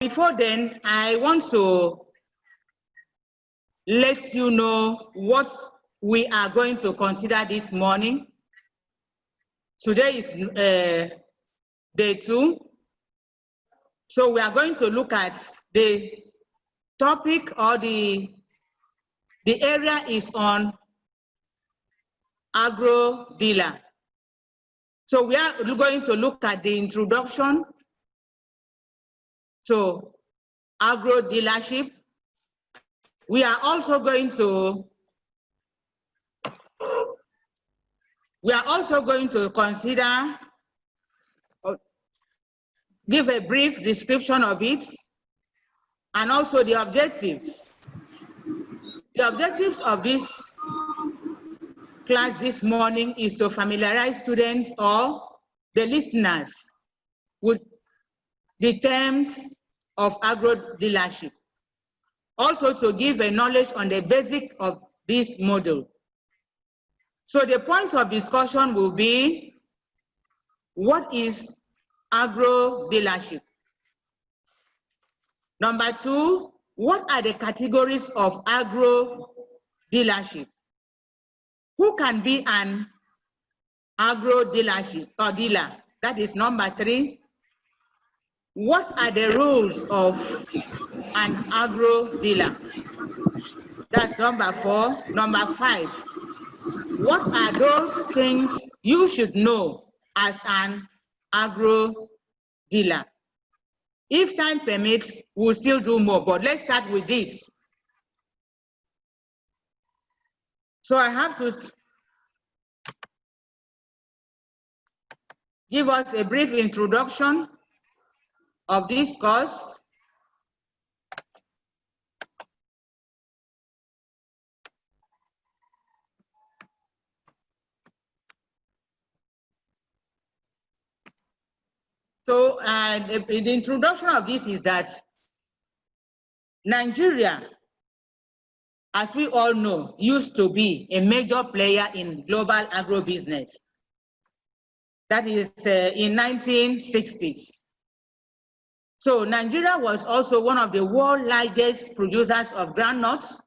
Before then, I want to let you know what we are going to consider this morning. Today is day 2. So we are going to look at the topic, or the area is on agro-dealer. So we are going to look at the introduction to agro-dealership. We are also going to consider, give a brief description of it, and also the objectives. The objectives of this class this morning is to familiarize students or the listeners with the terms of agro-dealership. Also to give a knowledge on the basic of this model. So the points of discussion will be, what is agro-dealership? Number 2, what are the categories of agro-dealership? Who can be an agro-dealership or dealer? That is number 3. What are the rules of an agro-dealer? That's number 4. Number 5, what are those things you should know as an agro-dealer? If time permits, we'll still do more, but let's start with this. So I have to give us a brief introduction of this course. So the introduction of this is that Nigeria, as we all know, used to be a major player in global agro-business. That is in 1960s. So Nigeria was also one of the world's largest producers of groundnuts,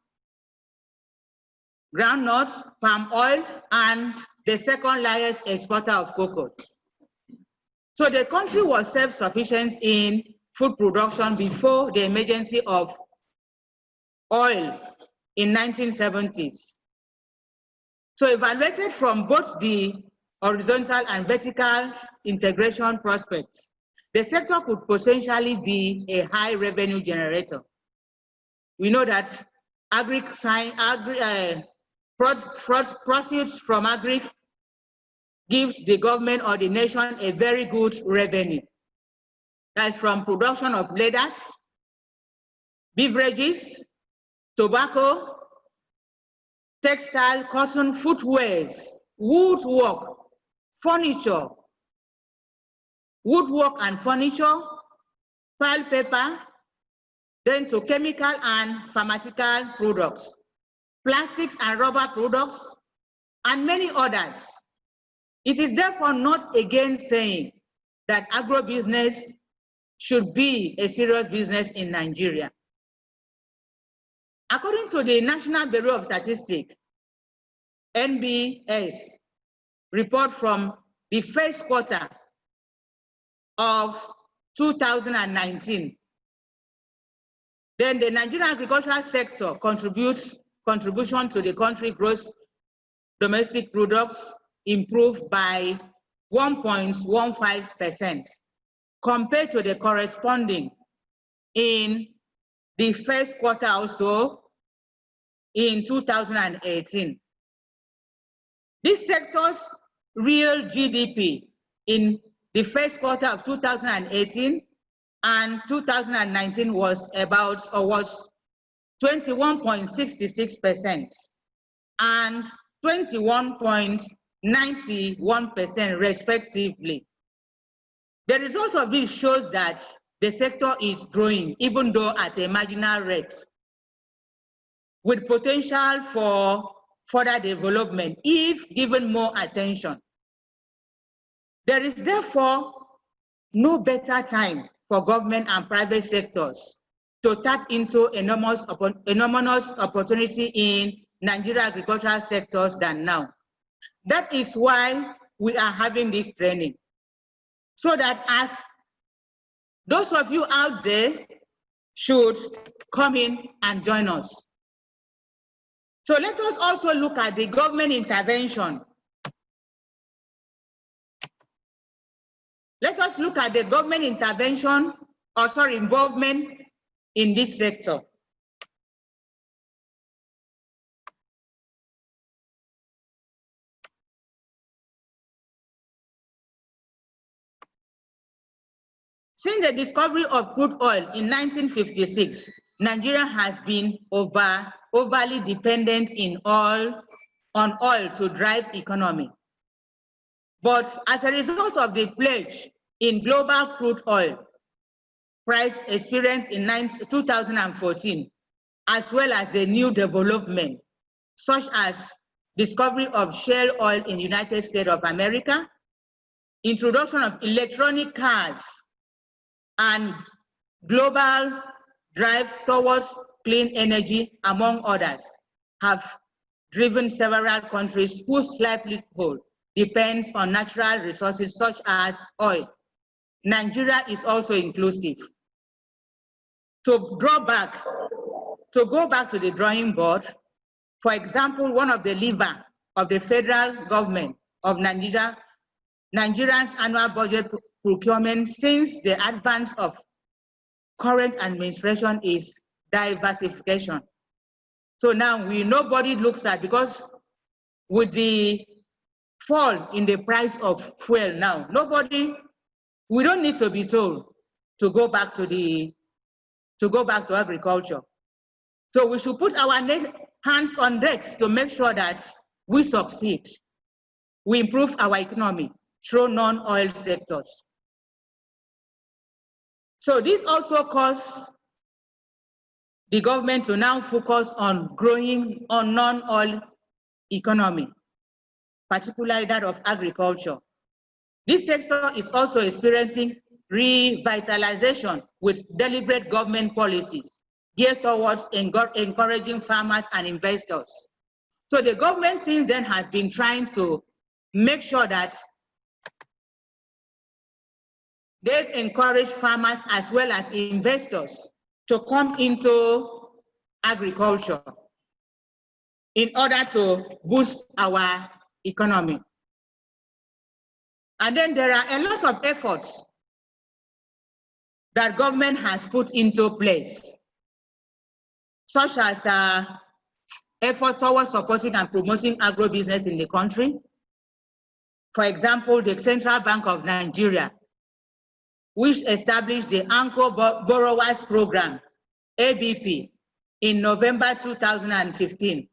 palm oil, and the second largest exporter of cocoa. So the country was self-sufficient in food production before the emergence of oil in 1970s. So evaluated from both the horizontal and vertical integration prospects, the sector could potentially be a high revenue generator. We know that proceeds from agri gives the government or the nation a very good revenue. That's from production of leathers, beverages, tobacco, textile, cotton, footwears, woodwork and furniture, file paper, then to chemical and pharmaceutical products, plastics and rubber products, and many others. It is therefore not again saying that agribusiness should be a serious business in Nigeria. According to the National Bureau of Statistics, NBS, report from the first quarter of 2019, then the Nigerian agricultural sector contribution to the country gross domestic products improved by 1.15% compared to the corresponding in the first quarter also in 2018. This sector's real GDP in the first quarter of 2018 and 2019 was 21.66% and 21.91% respectively. The result of this shows that the sector is growing, even though at a marginal rate, with potential for further development if given more attention. There is therefore no better time for government and private sectors to tap into enormous opportunity in Nigeria agricultural sectors than now. That is why we are having this training, so that as those of you out there should come in and join us. So let us also look at the government intervention. Let us look at the government intervention, or sorry, involvement in this sector. Since the discovery of crude oil in 1956, Nigeria has been overly dependent on oil to drive economy. But as a result of the pledge in global crude oil price experience in 2014, as well as the new development, such as discovery of shale oil in the United States of America, introduction of electronic cars, and global drive towards clean energy, among others, have driven several countries whose livelihood depends on natural resources such as oil. Nigeria is also inclusive. To go back to the drawing board, for example, one of the levers of the federal government of Nigeria, Nigeria's annual budget procurement since the advance of current administration is diversification. So now nobody looks at, because with the fall in the price of fuel now, we don't need to be told to go back to agriculture. So we should put our hands on deck to make sure that we succeed. We improve our economy through non-oil sectors. So this also caused the government to now focus on growing on non-oil economy, particularly that of agriculture. This sector is also experiencing revitalization with deliberate government policies geared towards encouraging farmers and investors. So the government since then has been trying to make sure that they encourage farmers as well as investors to come into agriculture in order to boost our economy. And then there are a lot of efforts that government has put into place, such as effort towards supporting and promoting agro-business in the country. For example, the Central Bank of Nigeria, which established the Anchor Borrowers Program, ABP, in November 2015.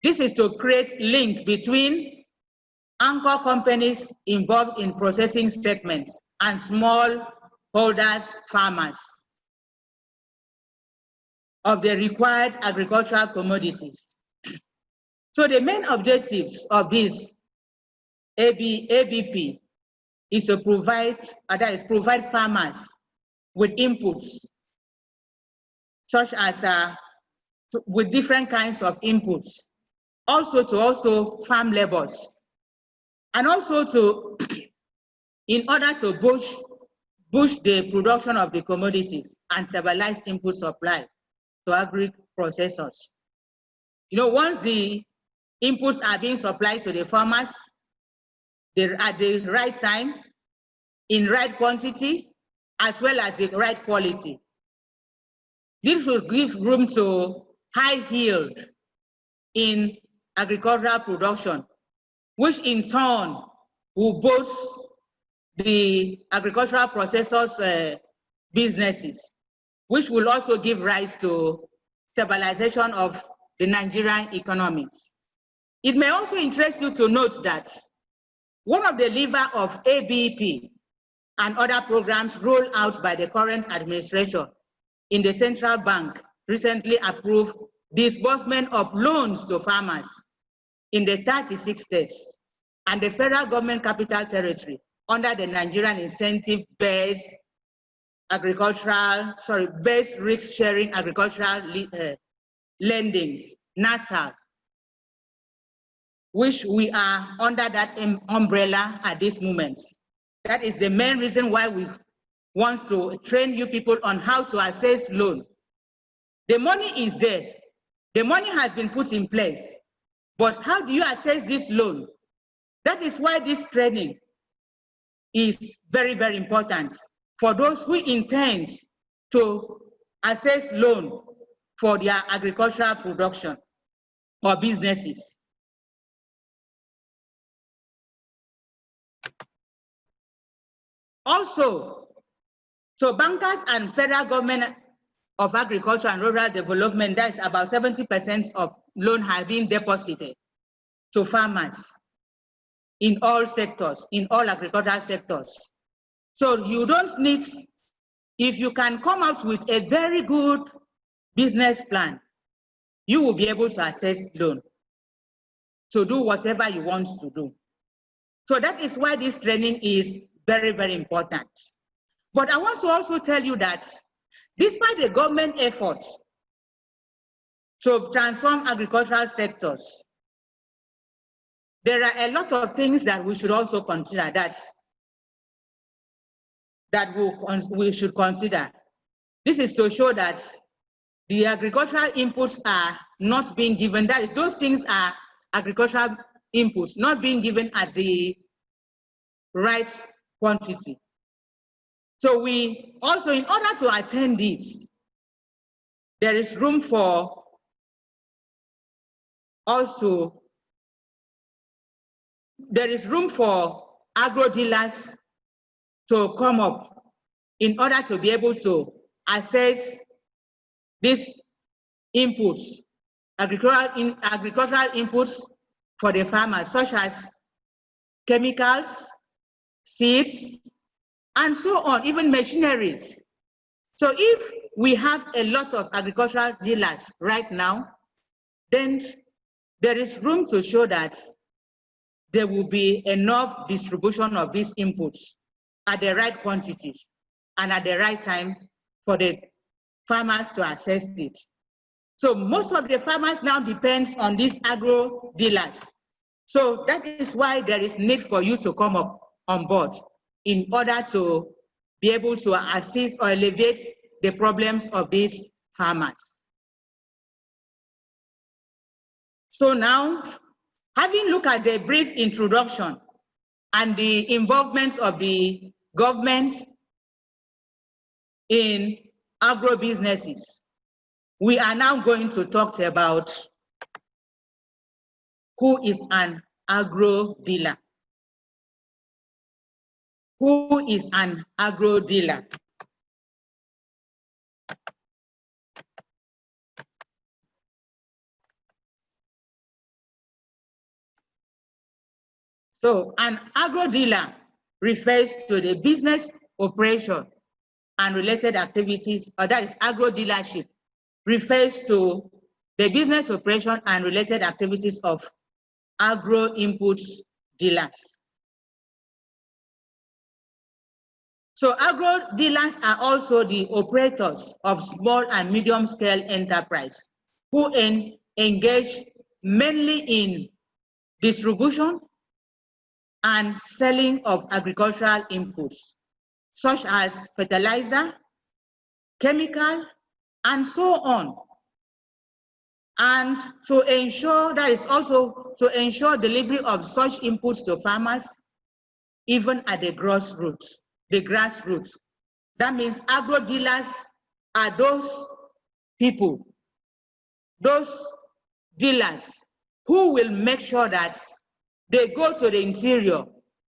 This is to create link between anchor companies involved in processing segments and small holders farmers of the required agricultural commodities. So the main objectives of this ABP is to provide farmers with inputs, such as with different kinds of inputs, also farm labors, and also in order to boost the production of the commodities and stabilize input supply to agri processors. Once the inputs are being supplied to the farmers, they're at the right time, in right quantity, as well as the right quality. This will give room to high yield in agricultural production, which in turn will boost the agricultural processors' businesses, which will also give rise to stabilization of the Nigerian economies. It may also interest you to note that one of the levers of ABP and other programs rolled out by the current administration in the central bank recently approved disbursement of loans to farmers in the 36 states and the federal government capital territory under the Nigerian Incentive-Based base risk sharing agricultural lendings, NASAL, which we are under that umbrella at this moment. That is the main reason why we want to train you people on how to assess loan. The money is there. The money has been put in place. But how do you assess this loan? That is why this training is very, very important for those who intend to assess loan for their agricultural production or businesses. Also, so bankers and federal government of agriculture and rural development, that's about 70% of loan have been deposited to farmers in all sectors, in all agricultural sectors. So you don't need, if you can come up with a very good business plan, you will be able to access loan to do whatever you want to do. So that is why this training is very, very important. But I want to also tell you that despite the government efforts to transform agricultural sectors, there are a lot of things that we should also consider that we should consider. This is to show that the agricultural inputs are not being given, that is, those things are agricultural inputs not being given at the right quantity. So we also, in order to attend this, there is room for also, there is room for agro-dealers to come up in order to be able to assess these inputs, agricultural inputs for the farmers, such as chemicals, seeds, and so on, even machineries. So if we have a lot of agricultural dealers right now, then there is room to show that there will be enough distribution of these inputs at the right quantities and at the right time for the farmers to assess it. So most of the farmers now depend on these agro dealers. So that is why there is need for you to come up on board in order to be able to assist or alleviate the problems of these farmers. So now, having looked at the brief introduction and the involvement of the government in agro businesses, we are now going to talk about who is an agro dealer. Who is an agro dealer? So an agro dealer refers to the business operation and related activities, or that is agro-dealership, refers to the business operation and related activities of agro-inputs dealers. So agro-dealers are also the operators of small and medium-scale enterprise who engage mainly in distribution and selling of agricultural inputs, such as fertilizer, chemical, and so on. And to ensure, that is also to ensure delivery of such inputs to farmers, even at the grassroots. That means agro dealers are those people, those dealers who will make sure that they go to the interior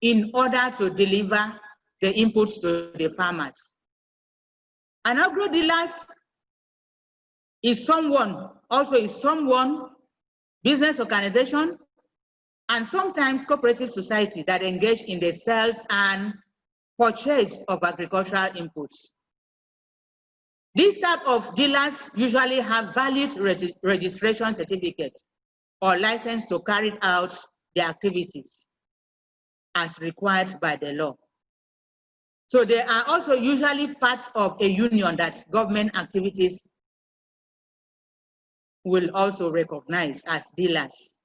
in order to deliver the inputs to the farmers. An agro dealers is someone, business organization, and sometimes cooperative society that engage in the sales and purchase of agricultural inputs. These type of dealers usually have valid registration certificates or license to carry out their activities as required by the law. So they are also usually part of a union that government activities will also recognize as dealers.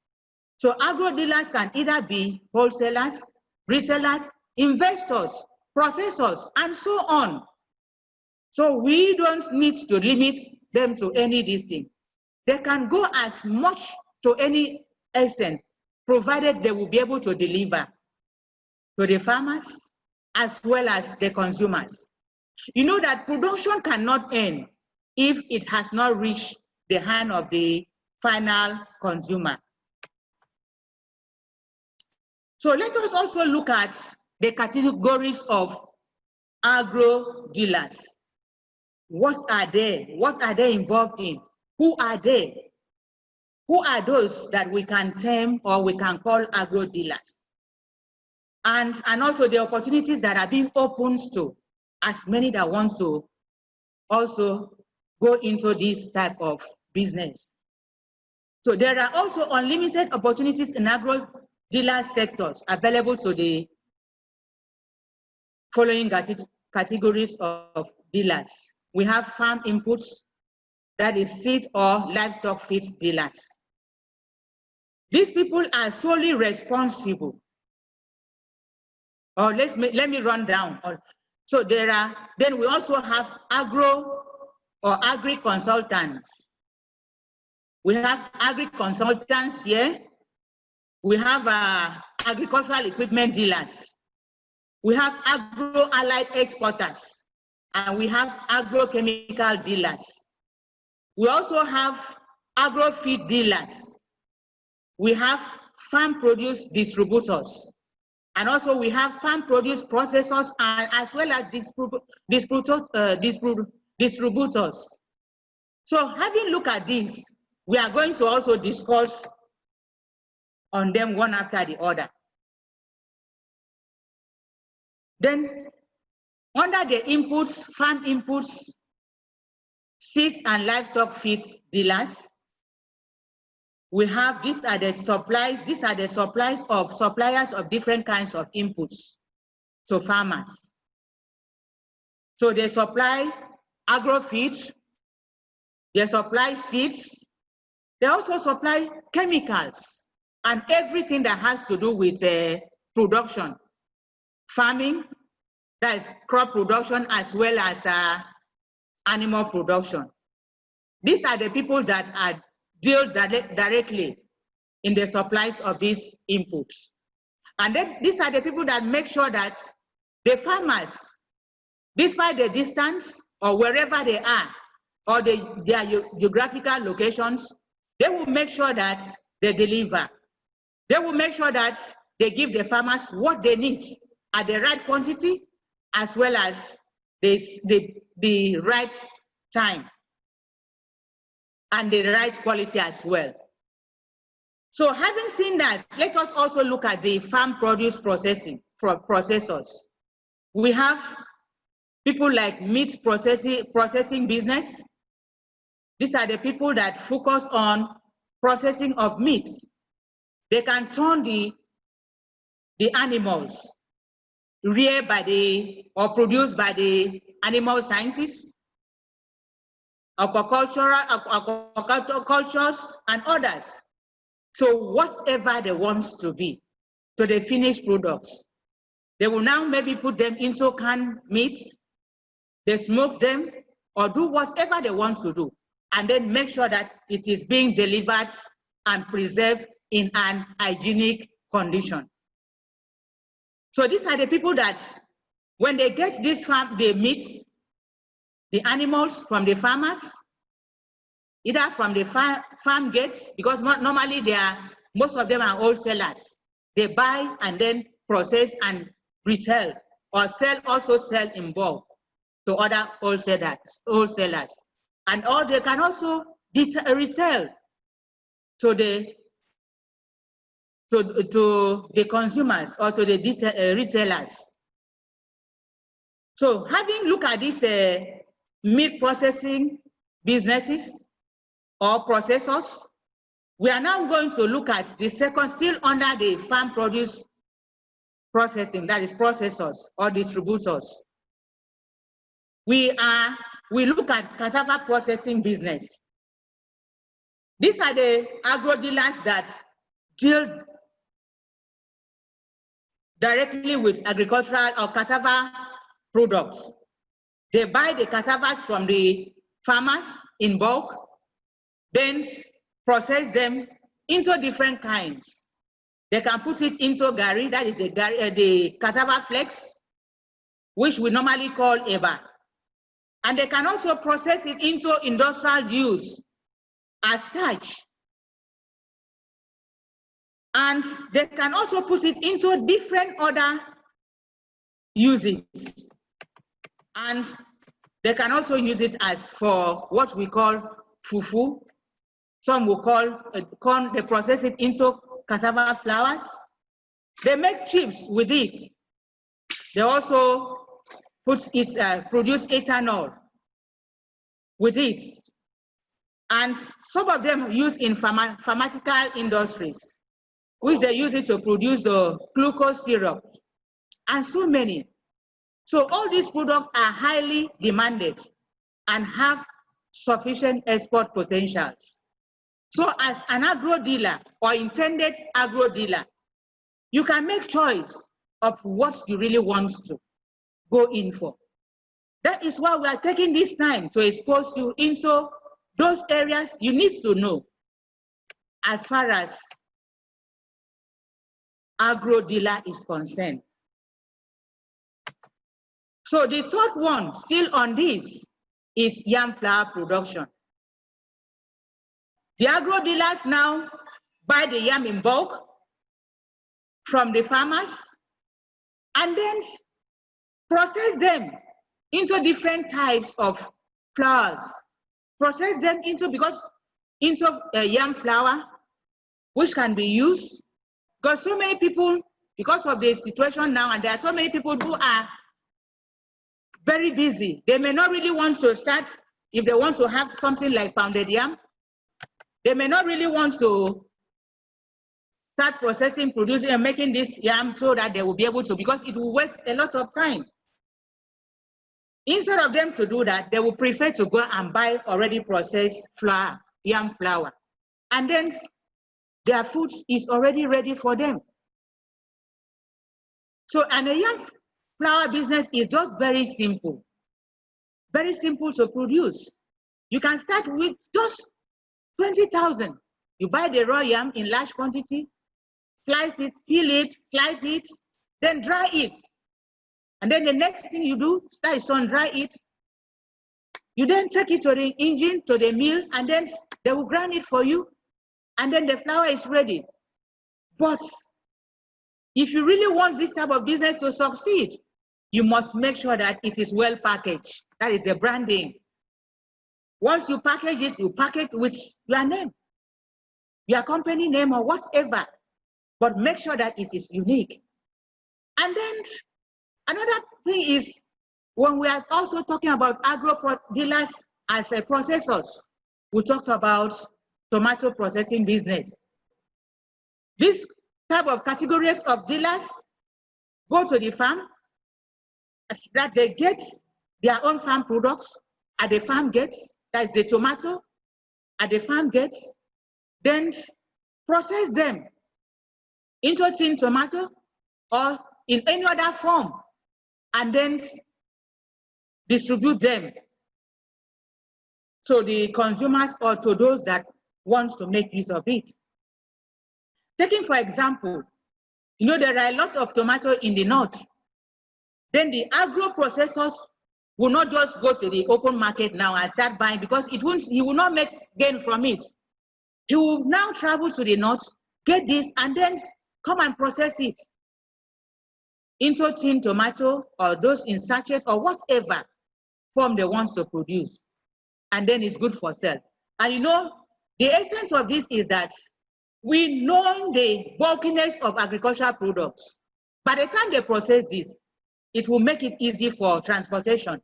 So agro-dealers can either be wholesalers, resellers, investors, processors, and so on. So we don't need to limit them to any of these things. They can go as much to any extent, provided they will be able to deliver to the farmers as well as the consumers. You know that production cannot end if it has not reached the hand of the final consumer. So let us also look at the categories of agro dealers. What are they? What are they involved in? Who are they? Who are those that we can term or we can call agro dealers? And also the opportunities that are being opened to as many that want to also go into this type of business. So there are also unlimited opportunities in agro dealer sectors available to the following categories of dealers. We have farm inputs, that is seed or livestock feeds dealers. These people are solely responsible. Or let me run down. So then we also have agro or agri consultants. We have agri consultants here. We have agricultural equipment dealers. We have agro-allied exporters, and we have agrochemical dealers. We also have agro-feed dealers. We have farm produce distributors. And also we have farm produce processors and as well as distributors. So having looked at this, we are going to also discuss on them one after the other. Then under the inputs, farm inputs, seeds and livestock feeds dealers, we have, these are the suppliers of suppliers of different kinds of inputs to farmers. So they supply agro-feed, they supply seeds, they also supply chemicals and everything that has to do with production, farming, that is crop production as well as animal production. These are the people that are deal directly in the supplies of these inputs. And these are the people that make sure that the farmers, despite the distance or wherever they are, or their geographical locations, they will make sure that they deliver. They will make sure that they give the farmers what they need at the right quantity, as well as the right time and the right quality as well. So having seen that, let us also look at the farm produce processors. We have people like meat processing business. These are the people that focus on processing of meat. They can turn the animals reared by or produced by the animal scientists, aquacultures, and others. So whatever they want to be, to the finished products, they will now maybe put them into canned meat, they smoke them, or do whatever they want to do, and then make sure that it is being delivered and preserved in an hygienic condition. So these are the people that, when they get this farm, they meet the animals from the farmers, either from the farm gates, because normally most of them are wholesalers. They buy and then process and retail, or also sell in bulk to other wholesalers. And they can also retail to the consumers or to the retailers. So having looked at these meat processing businesses or processors, we are now going to look at the second, still under the farm produce processing, that is processors or distributors. we look at cassava processing business. These are the agro-dealers that deal directly with agricultural or cassava products. They buy the cassavas from the farmers in bulk, then process them into different kinds. They can put it into gari, that is the cassava flakes, which we normally call eba. And they can also process it into industrial use as starch. And they can also put it into different other uses. And they can also use it as for what we call fufu. Some will call corn, they process it into cassava flours. They make chips with it. They also produce ethanol with it. And some of them use in pharmaceutical industries, which they use it to produce the glucose syrup, and so many. So all these products are highly demanded and have sufficient export potentials. So as an agro-dealer or intended agro-dealer, you can make choice of what you really want to go in for. That is why we are taking this time to expose you into those areas you need to know as far as agro-dealer is concerned. So the third one, still on this, is yam flour production. The agro-dealers now buy the yam in bulk from the farmers and then process them into different types of flours. Process them into yam flour, which can be used, because so many people, because of the situation now, and there are so many people who are very busy. They may not really want to start, if they want to have something like pounded yam, they may not really want to start processing, producing, and making this yam so that they will be able to, because it will waste a lot of time. Instead of them to do that, they will prefer to go and buy already processed flour, yam flour. And then their food is already ready for them. So, and a yam flour business is just very simple to produce. You can start with just 20,000. You buy the raw yam in large quantity, slice it, peel it, slice it, then dry it. And then the next thing you do, start sun dry it. You then take it to the engine, to the mill, and then they will grind it for you. And then the flour is ready. But if you really want this type of business to succeed, you must make sure that it is well packaged. That is the branding. Once you package it, you pack it with your name, your company name or whatever, but make sure that it is unique. And then another thing is, when we are also talking about agro-dealers as processors, we talked about tomato processing business. This type of categories of dealers go to the farm, that they get their own farm products at the farm gates, that's the tomato at the farm gates, then process them into tin tomato or in any other form, and then distribute them to the consumers or to those that want to make use of it. Taking for example, you know, there are lots of tomato in the north. Then the agro processors will not just go to the open market now and start buying, because he will not make gain from it. He will now travel to the north, get this, and then come and process it into tin tomato or those in sachet or whatever form they want to produce. And then it's good for sale. And you know, the essence of this is that we know the bulkiness of agricultural products. By the time they process this, it will make it easy for transportation.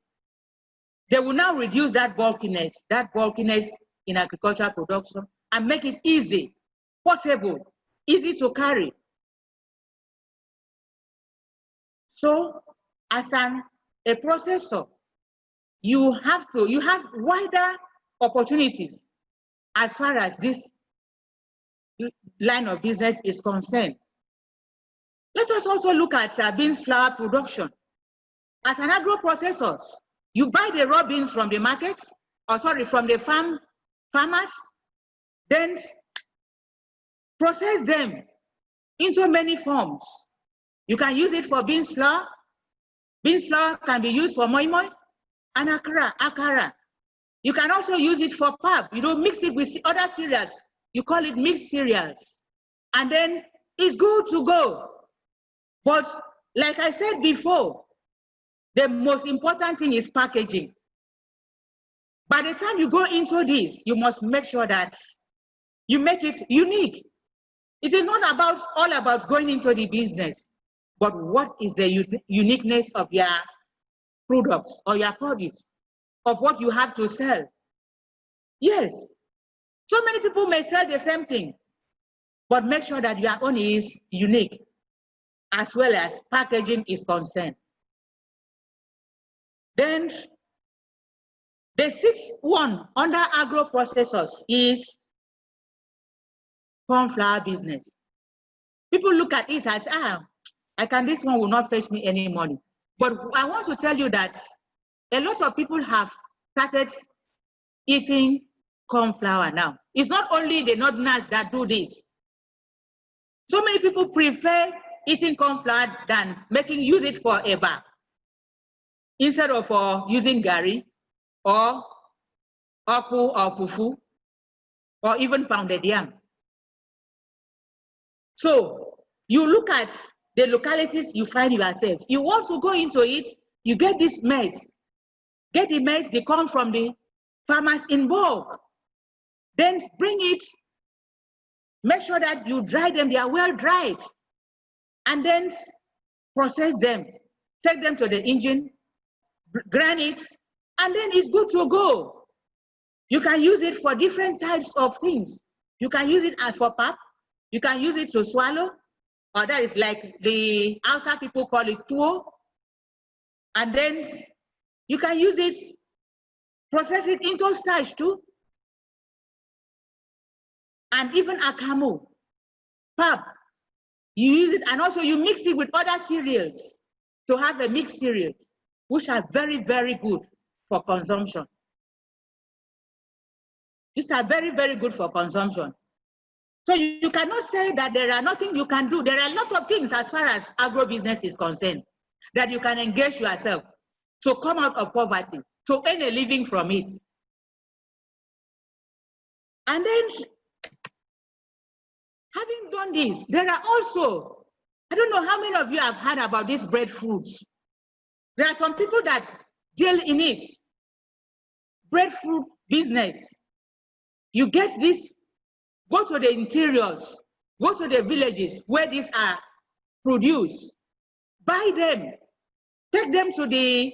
They will now reduce that bulkiness in agricultural production and make it easy, portable, easy to carry. So, as a processor, you have wider opportunities as far as this line of business is concerned. Let us also look at beans flour production. As an agro-processor, you buy the raw beans from the market, from the farmers, then process them into many forms. You can use it for beans flour. Beans flour can be used for moi moi and akara. You can also use it for pap. Mix it with other cereals. You call it mixed cereals. And then it's good to go. But like I said before, the most important thing is packaging. By the time you go into this, you must make sure that you make it unique. It is not all about going into the business, but what is the uniqueness of your products or your produce, of what you have to sell. Yes, so many people may sell the same thing, but make sure that your own is unique, as well as packaging is concerned. Then the sixth one under agro-processors is corn flour business. People look at it as, this one will not fetch me any money. But I want to tell you that a lot of people have started eating corn flour now. It's not only the northerners that do this. So many people prefer eating corn flour than use it for eba, instead of using gari or oku or fufu or even pounded yam. So you look at the localities you find yourself. You want to go into it, you get this maize. Get the maize, they come from the farmers in bulk. Then bring it, make sure that you dry them, they are well dried. And then process them, take them to the engine, grind it, and then it's good to go. You can use it for different types of things. You can use it for pap, you can use it to swallow, or that is like the outside people call it tuo. And then you can use it, process it into starch too. And even akamu, pap, you use it, and also you mix it with other cereals to have a mixed cereal, which are very, very good for consumption. These are very, very good for consumption. So you cannot say that there are nothing you can do. There are a lot of things as far as agro-business is concerned that you can engage yourself to come out of poverty, to earn a living from it. And then, having done this, there are also, I don't know how many of you have heard about these breadfruits. There are some people that deal in it. Breadfruit business. You get this, go to the interiors, go to the villages where these are produced, buy them, take them to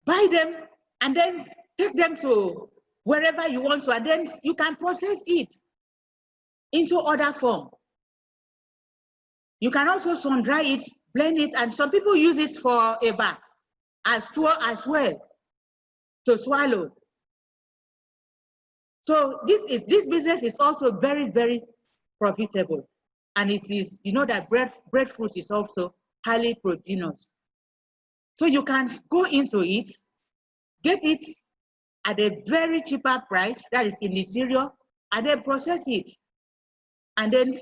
buy them, and then take them to wherever you want to, and then you can process it into other form. You can also sun dry it, blend it, and some people use it for eba as well, to swallow. So this business is also very, very profitable. And it is, you know that breadfruit is also highly proteinous. So you can go into it, get it at a very cheaper price, that is in the interior, and then process it, and then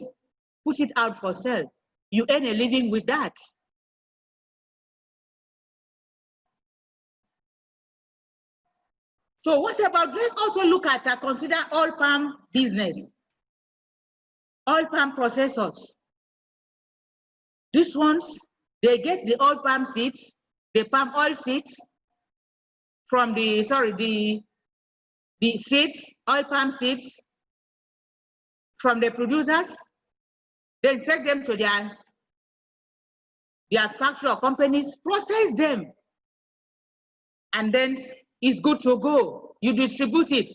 put it out for sale. You earn a living with that. So what about, let's also look at, consider oil palm business. Oil palm processors. These ones, they get the oil palm seeds, the palm oil seeds from the seeds, oil palm seeds from the producers. Then take them to their factory or companies, process them, and then it's good to go. You distribute it,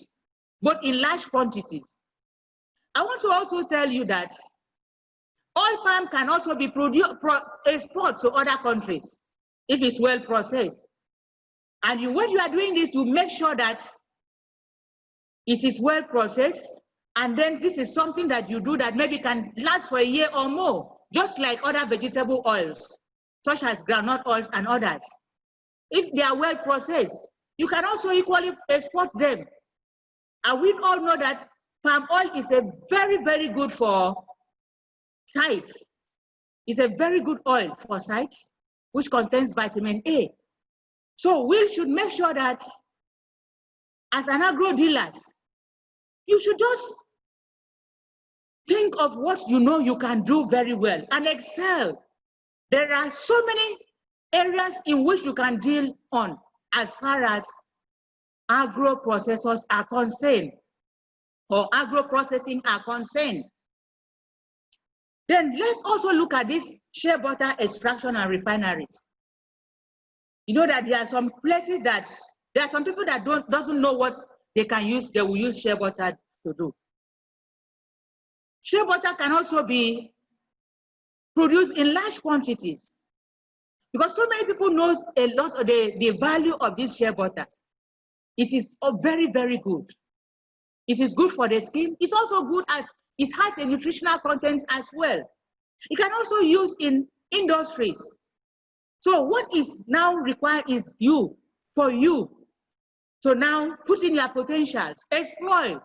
but in large quantities. I want to also tell you that oil palm can also be exported to other countries. if it's well processed. And when you are doing this, you make sure that it is well processed, and then this is something that you do that maybe can last for a year or more, just like other vegetable oils, such as groundnut oils and others. If they are well processed, you can also equally export them. And we all know that palm oil is a very, very good for sight. It's a very good oil for sight, which contains vitamin A. So we should make sure that as an agro dealers, you should just think of what you know you can do very well and excel. There are so many areas in which you can deal on as far as agro processors are concerned, or agro processing are concerned. Then let's also look at this shea butter extraction and refineries. You know that there are some places that there are some people that doesn't know what they can use, they will use shea butter to do. Shea butter can also be produced in large quantities, because so many people know a lot of the value of this shea butter. It is very, very good. It is good for the skin. It's also good as it has a nutritional content as well. It can also use in industries. So what is now required is for you to now put in your potentials, explore,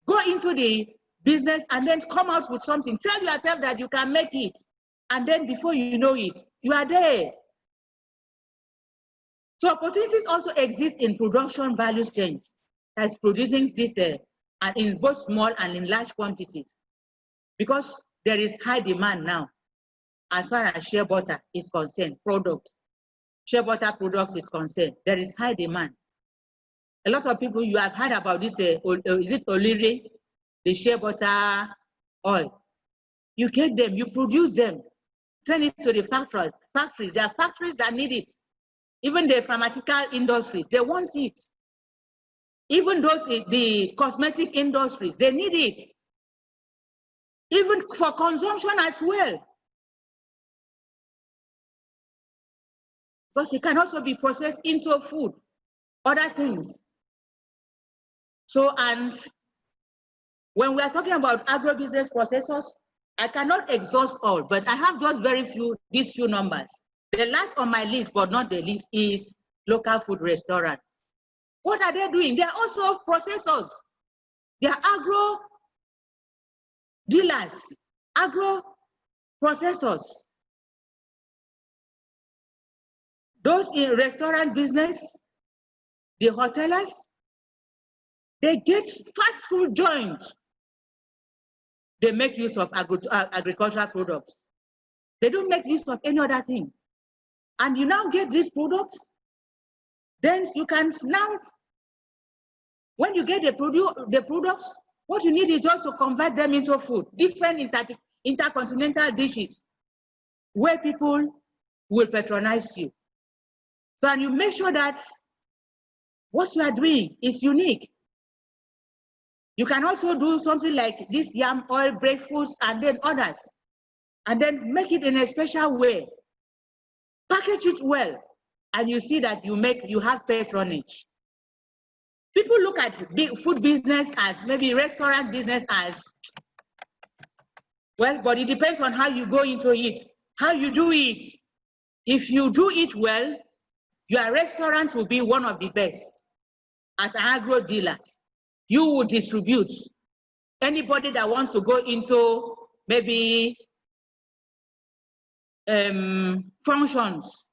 go into the business and then come out with something. Tell yourself that you can make it. And then before you know it, you are there. So opportunities also exist in production value chain, that's producing this in both small and in large quantities, because there is high demand now as far as shea butter is concerned, shea butter products is concerned. There is high demand. A lot of people, you have heard about this, is it Oliri, the shea butter oil. You get them, you produce them, send it to the factories. There are factories that need it. Even the pharmaceutical industries, they want it. Even those, the cosmetic industries, they need it. Even for consumption as well. Because it can also be processed into food, other things. So, and when we are talking about agro-business processors, I cannot exhaust all, but I have just these few numbers. The last on my list, but not the least, is local food restaurants. What are they doing? They are also processors. They are agro dealers, agro processors. Those in restaurant business, the hotelers, they get fast food joints. They make use of agricultural products. They don't make use of any other thing. And you now get these products, then you can now, when you get the products, what you need is just to convert them into food, different intercontinental dishes, where people will patronize you. So, and you make sure that what you are doing is unique. You can also do something like this yam oil, breadfruits, and then others, and then make it in a special way. Package it well, and you see that you have patronage. People look at big food business as maybe restaurant business as, well, but it depends on how you go into it, how you do it. If you do it well, your restaurant will be one of the best. As agro dealers, you will distribute. Anybody that wants to go into maybe functions,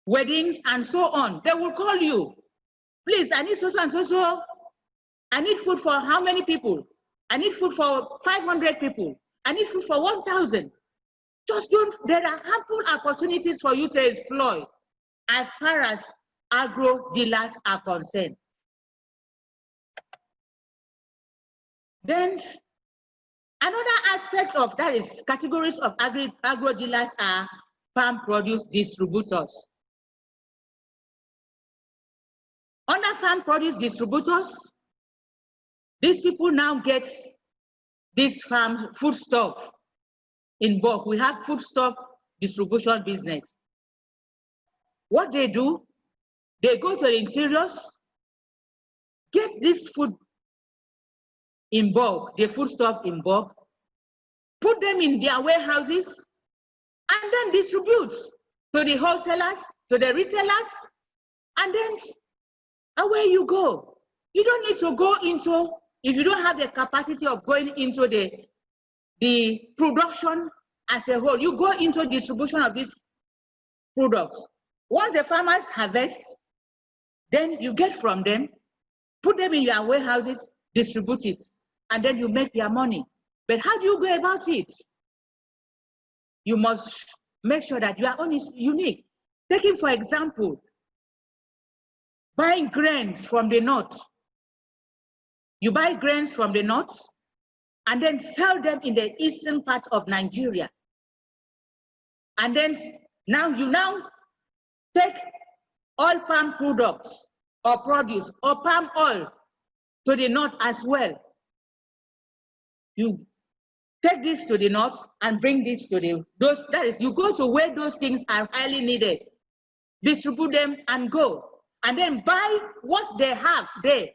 weddings, and so on, they will call you. Please, I need so and so. I need food for how many people? I need food for 500 people. I need food for 1,000. There are ample opportunities for you to exploit as far as agro dealers are concerned. Then another aspect of that is categories of agro dealers are farm produce distributors. Under farm produce distributors, these people now get this farm foodstuff in bulk. We have foodstuff distribution business. What they do, they go to the interiors, get this food in bulk, the food stuff in bulk, put them in their warehouses, and then distribute to the wholesalers, to the retailers, and then away you go. You don't need to go into, if you don't have the capacity of going into the production as a whole, you go into distribution of these products. Once the farmers harvest, then you get from them, put them in your warehouses, distribute it, and then you make your money. But how do you go about it? You must make sure that your own is unique. Taking, for example, buying grains from the north. You buy grains from the north and then sell them in the eastern part of Nigeria. And then you take oil palm products or produce or palm oil to the north as well. You take this to the north and bring this to you go to where those things are highly needed, distribute them and go. And then buy what they have there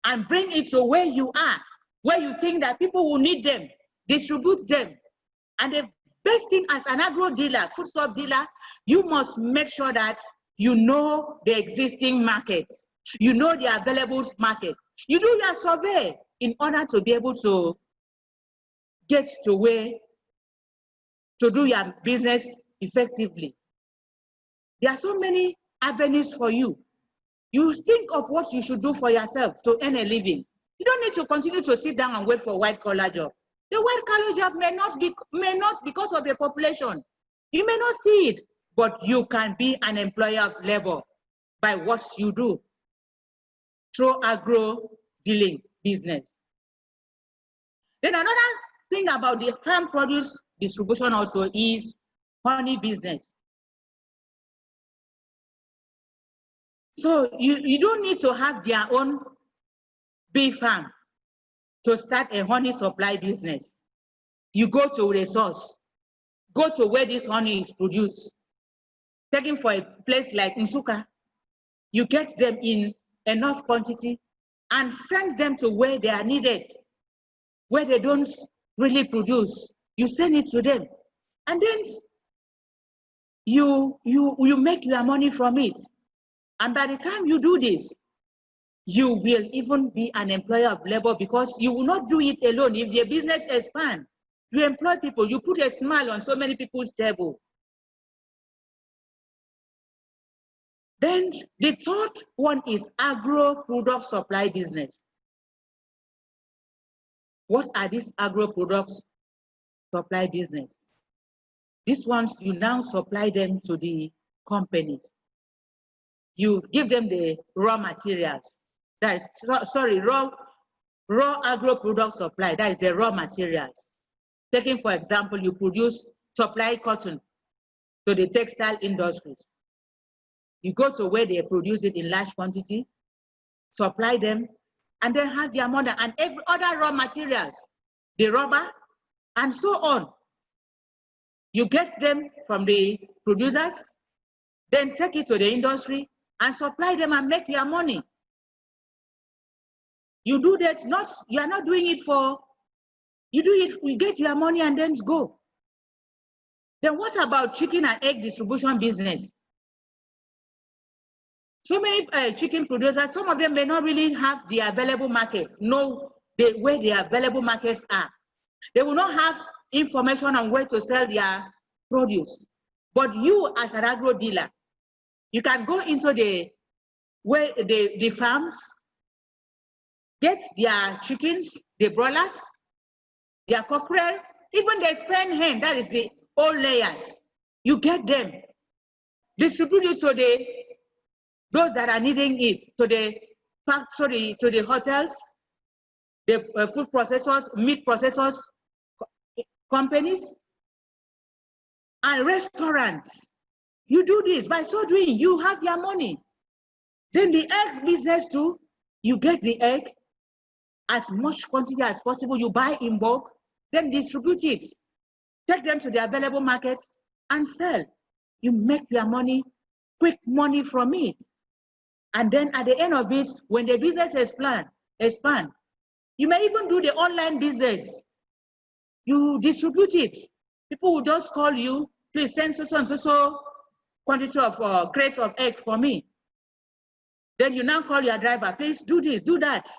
and bring it to where you are, where you think that people will need them, distribute them. And the best thing as an agro-dealer, food stuff dealer, you must make sure that you know the existing market. You know the available market. You do your survey in order to be able to get to where to do your business effectively. There are so many avenues for you. You think of what you should do for yourself to earn a living. You don't need to continue to sit down and wait for a white-collar job. The white-collar job may not because of the population. You may not see it, but you can be an employer of labor by what you do through agro-dealing business. Then another thing about the farm produce distribution also is honey business. So you don't need to have their own bee farm to start a honey supply business. You go to the source, go to where this honey is produced. Taking for a place like Nsukka, you get them in enough quantity and send them to where they are needed. Where they don't really produce, you send it to them. And then you make your money from it. And by the time you do this, you will even be an employer of labor because you will not do it alone. If your business expands, you employ people, you put a smile on so many people's table. Then the third one is agro-product supply business. What are these agro-products supply business? These ones, you now supply them to the companies. You give them the raw materials. That is, raw agro-product supply, that is the raw materials. Taking, for example, you supply cotton to the textile industries. You go to where they produce it in large quantity, supply them, and then have their money and every other raw materials, the rubber, and so on. You get them from the producers, then take it to the industry and supply them and make your money. You do that, you are not doing it for, you do it, you get your money and then go. Then what about chicken and egg distribution business? So many chicken producers, some of them may not really have the available markets, know where the available markets are. They will not have information on where to sell their produce. But you as an agro dealer, you can go into the farms, get their chickens, the broilers, their cockerel, even the sperm hen, that is the old layers. You get them, distribute it to those that are needing it, to the factory, to the hotels, the food processors, meat processors, companies, and restaurants. You do this. By so doing, you have your money. Then the eggs business too, you get the egg, as much quantity as possible, you buy in bulk, then distribute it. Take them to the available markets and sell. You make your money quick money from it. And then at the end of it, when the business expand, you may even do the online business. You distribute it. People will just call you, please send so and so quantity of crates of egg for me. Then you now call your driver, please do this, do that.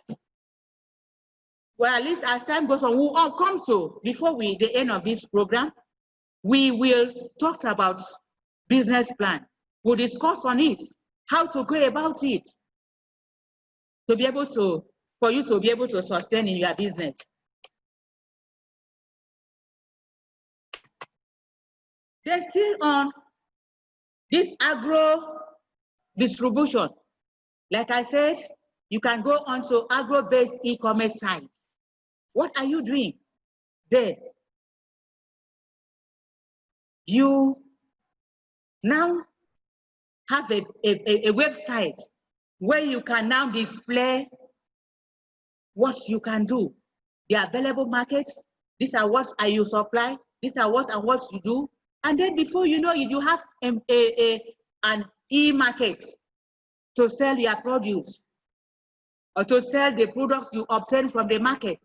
Well, at least as time goes on, we'll all come to, before the end of this program, we will talk about business plan. We'll discuss on it, how to go about it, to be able to, for you to be able to sustain in your business. They're still on this agro distribution. Like I said, you can go onto agro-based e-commerce site. What are you doing there? You now have a website where you can now display what you can do. The available markets, these are what you supply, these are what you do. And then before you know it, you have an e-market to sell your produce or to sell the products you obtain from the market,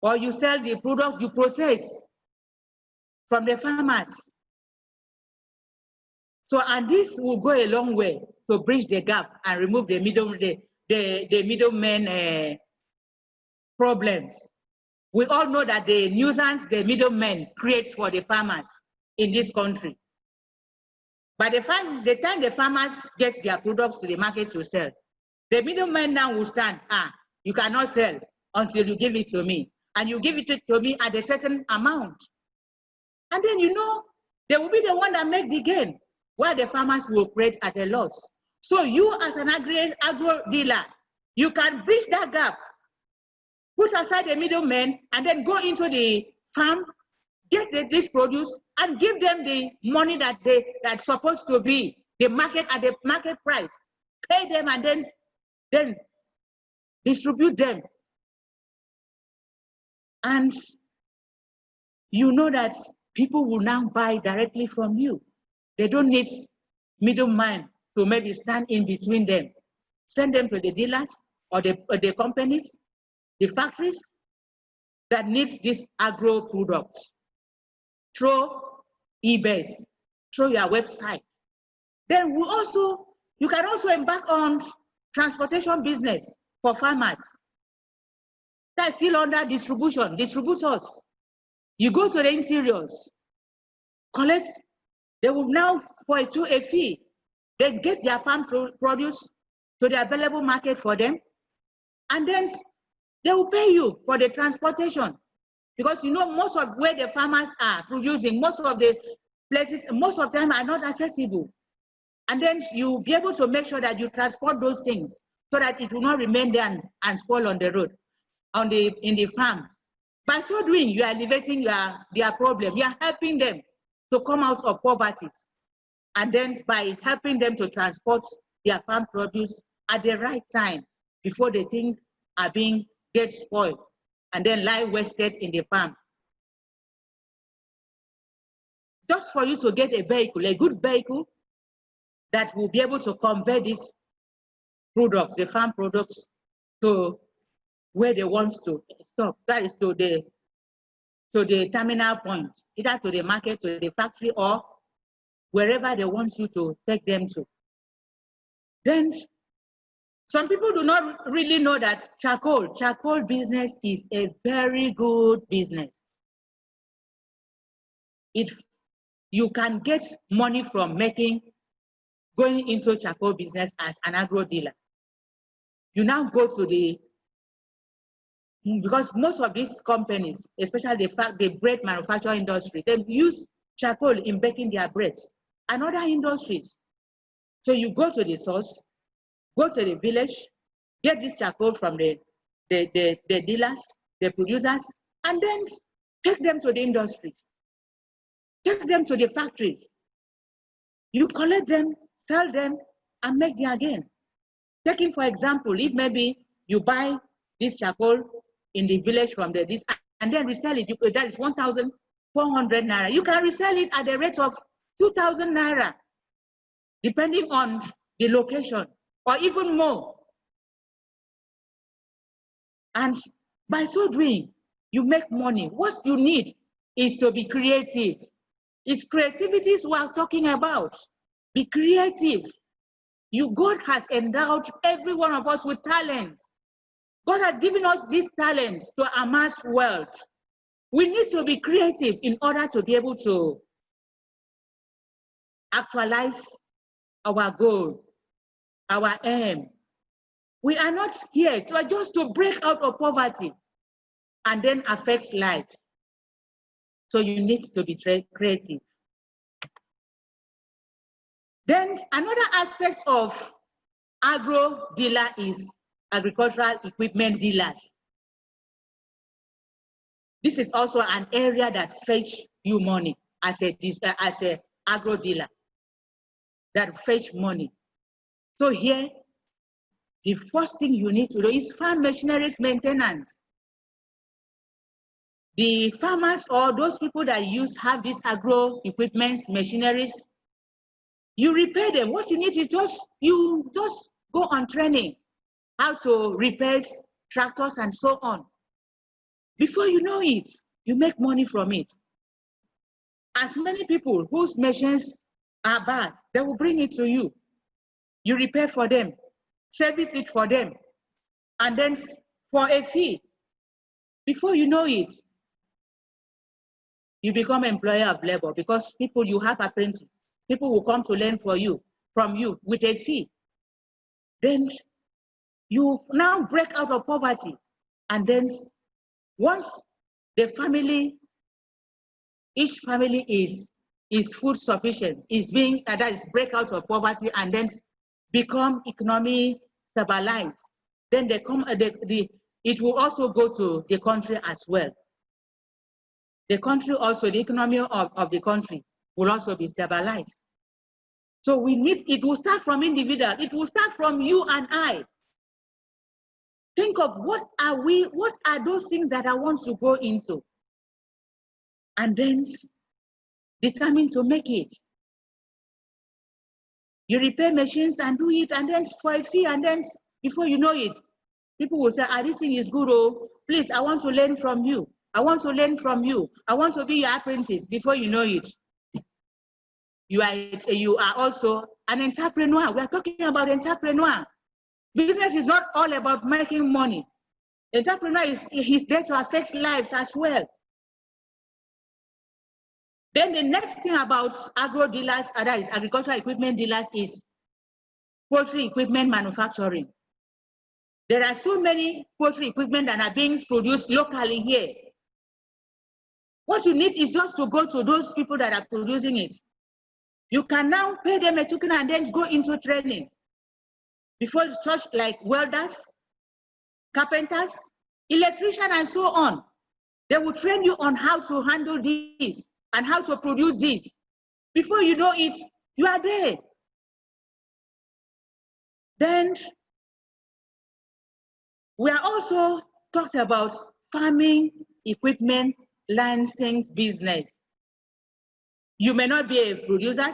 or you sell the products you process from the farmers. So, and this will go a long way to bridge the gap and remove the middlemen problems. We all know that the nuisance the middlemen creates for the farmers in this country. By the time the farmers get their products to the market to sell, the middlemen now will stand, you cannot sell until you give it to me. And you give it to me at a certain amount. And then, you know, they will be the one that make the gain, while the farmers will operate at a loss. So you as an agro dealer, you can bridge that gap, put aside the middlemen, and then go into the farm, get this produce, and give them the money that's supposed to be the market at the market price. Pay them and then distribute them. And you know that people will now buy directly from you. They don't need middleman to maybe stand in between them. Send them to the dealers or the companies, the factories that needs these agro products. Through eBay, through your website. Then you can also embark on transportation business for farmers. That's still under distribution, distributors. You go to the interiors, collect, they will now to a fee. They get their farm produce to the available market for them, and then they will pay you for the transportation. Because you know, most of where the farmers are producing, most of the places, most of them are not accessible. And then you'll be able to make sure that you transport those things so that it will not remain there and spoil on the road, in the farm. By so doing, you are alleviating their problem. You are helping them to come out of poverty. And then by helping them to transport their farm produce at the right time before the things get spoiled and then lie wasted in the farm. Just for you to get a vehicle, a good vehicle that will be able to convey these products, the farm products, to where they want to stop. That is to the terminal point, either to the market, to the factory, or wherever they want you to take them to. Then some people do not really know that charcoal business is a very good business. You can get money from going into charcoal business as an agro dealer. You now go to because most of these companies, especially the bread manufacturing industry, they use charcoal in baking their breads and other industries. So you go to the source, go to the village, get this charcoal from the dealers, the producers, and then take them to the industries, take them to the factories. You collect them, sell them, and make their gain. Taking, for example, if maybe you buy this charcoal in the village from this, and then resell it, that is 1,400 naira. You can resell it at the rate of 2,000 naira depending on the location, or even more. And by so doing, you make money. What you need is to be creative. It's creativity we are talking about. Be creative. God has endowed every one of us with talent. God has given us these talents to amass wealth. We need to be creative in order to be able to actualize our goal, our aim. We are not here just to break out of poverty and then affect lives. So you need to be creative. Then another aspect of agro-dealer is agricultural equipment dealers. This is also an area that fetch you money as a agro-dealer, that fetch money. So here, the first thing you need to do is farm machineries maintenance. The farmers or those people that have these agro equipment machineries, you repair them. What you need is you just go on training, how to repair tractors and so on. Before you know it, you make money from it. As many people whose machines are bad, they will bring it to you. You repair for them, service it for them, and then for a fee. Before you know it, you become employer of labor, because you have apprentices. People will come to learn from you with a fee. Then you now break out of poverty. And then once each family is food sufficient, that is break out of poverty and then become economy stabilized, then it will also go to the country as well. The economy of the country will also be stabilized. So it will start from individual. It will start from you and I. Think of what are those things that I want to go into? And then determine to make it. You repair machines and do it, and then for a fee, and then before you know it, people will say, this thing is good, oh, please, I want to learn from you. I want to learn from you. I want to be your apprentice. Before you know it, you are also an entrepreneur. We are talking about entrepreneur. Business is not all about making money. Entrepreneur is there to affect lives as well. Then the next thing about agro-dealers, that is agricultural equipment dealers, is poultry equipment manufacturing. There are so many poultry equipment that are being produced locally here. What you need is just to go to those people that are producing it. You can now pay them a token and then go into training. Before such like welders, carpenters, electricians, and so on. They will train you on how to handle this and how to produce this. Before you know it, you are there. Then we are also talked about farming equipment licensing business. You may not be a producer,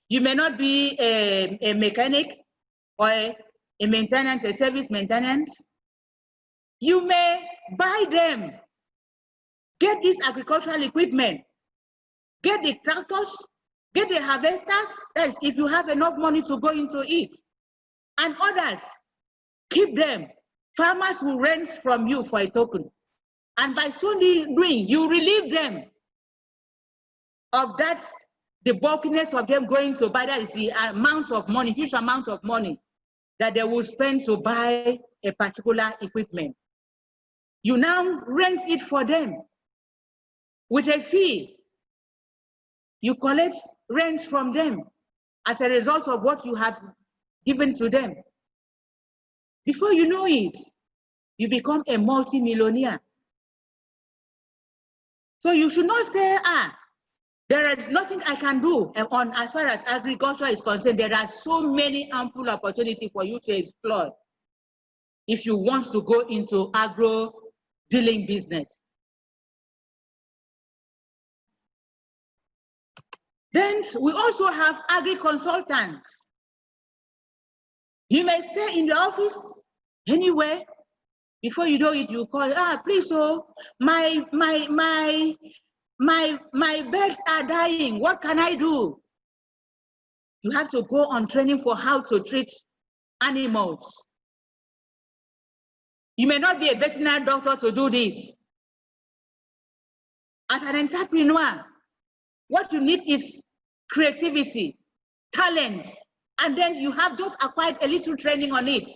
you may not be a mechanic or a service maintenance. You may buy them, get this agricultural equipment, get the tractors, get the harvesters, that is if you have enough money to go into it, and others, keep them. Farmers will rent from you for a token. And by so doing, you relieve them of the bulkiness of them going to buy, that is the amounts of money, huge amounts of money that they will spend to buy a particular equipment. You now rent it for them with a fee. You collect rent from them as a result of what you have given to them. Before you know it, you become a multi-millionaire. So you should not say, there is nothing I can do on as far as agriculture is concerned. There are so many ample opportunities for you to explore if you want to go into agro-dealing business. Then we also have agri consultants. You may stay in the office anywhere. Before you know it, you call, please, my birds are dying. What can I do? You have to go on training for how to treat animals. You may not be a veterinary doctor to do this. As an entrepreneur, what you need is creativity, talent, and then you have just acquired a little training on it.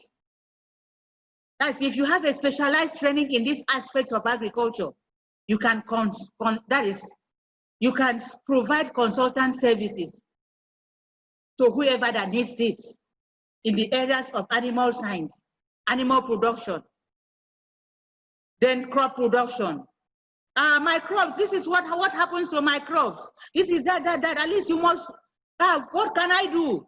That's if you have a specialized training in this aspect of agriculture, you can you can provide consultant services to whoever that needs it in the areas of animal science, animal production, then crop production. My crops, this is what happens to my crops. This is that. At least you must, what can I do?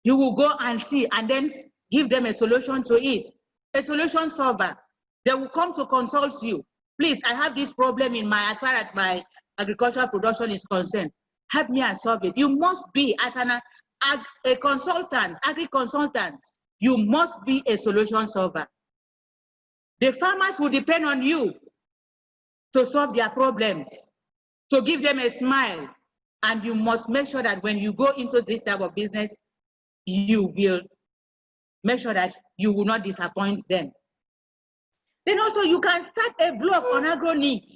You will go and see and then give them a solution to it. A solution solver. They will come to consult you. Please, I have this problem as far as my agricultural production is concerned. Help me and solve it. You must be, as a consultant, agri-consultant, you must be a solution solver. The farmers will depend on you to solve their problems, to give them a smile. And you must make sure that when you go into this type of business, you will make sure that you will not disappoint them. Then also you can start a blog on agro-need.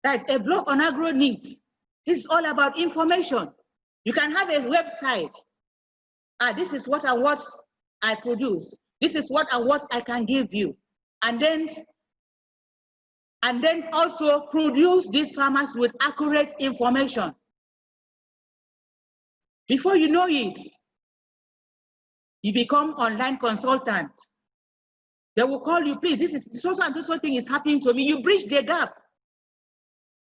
That's a blog on agro-need. This is all about information. You can have a website. This is what I produce. This is what I can give you. And then also produce these farmers with accurate information. Before you know it, you become online consultant. They will call you, please, this is so and so thing is happening to me. You bridge the gap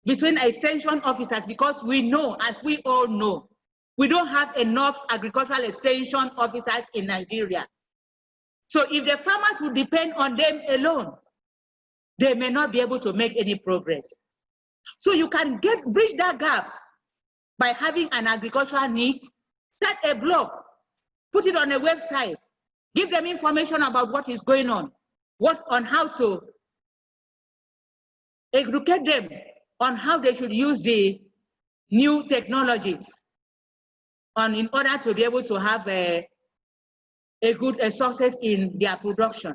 between extension officers, because we know, as we all know, we don't have enough agricultural extension officers in Nigeria. So if the farmers would depend on them alone, they may not be able to make any progress. So you can bridge that gap by having an agricultural need, start a blog, put it on a website, give them information about what is going on, how to educate them on how they should use the new technologies in order to be able to have a good success in their production.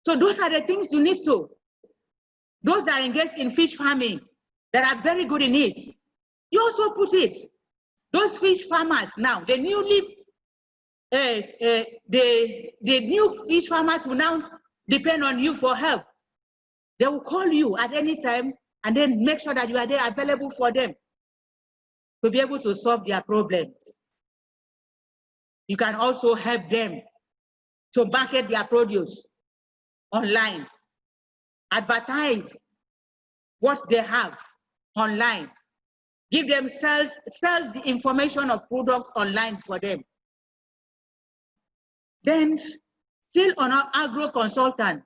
So those are the things you need to. Those that are engaged in fish farming, that are very good in it, you also put it. Those fish farmers now, the new fish farmers will now depend on you for help. They will call you at any time and then make sure that you are there available for them to be able to solve their problems. You can also help them to market their produce online, advertise what they have online, give them sales the information of products online for them. Then, still on our agro consultant,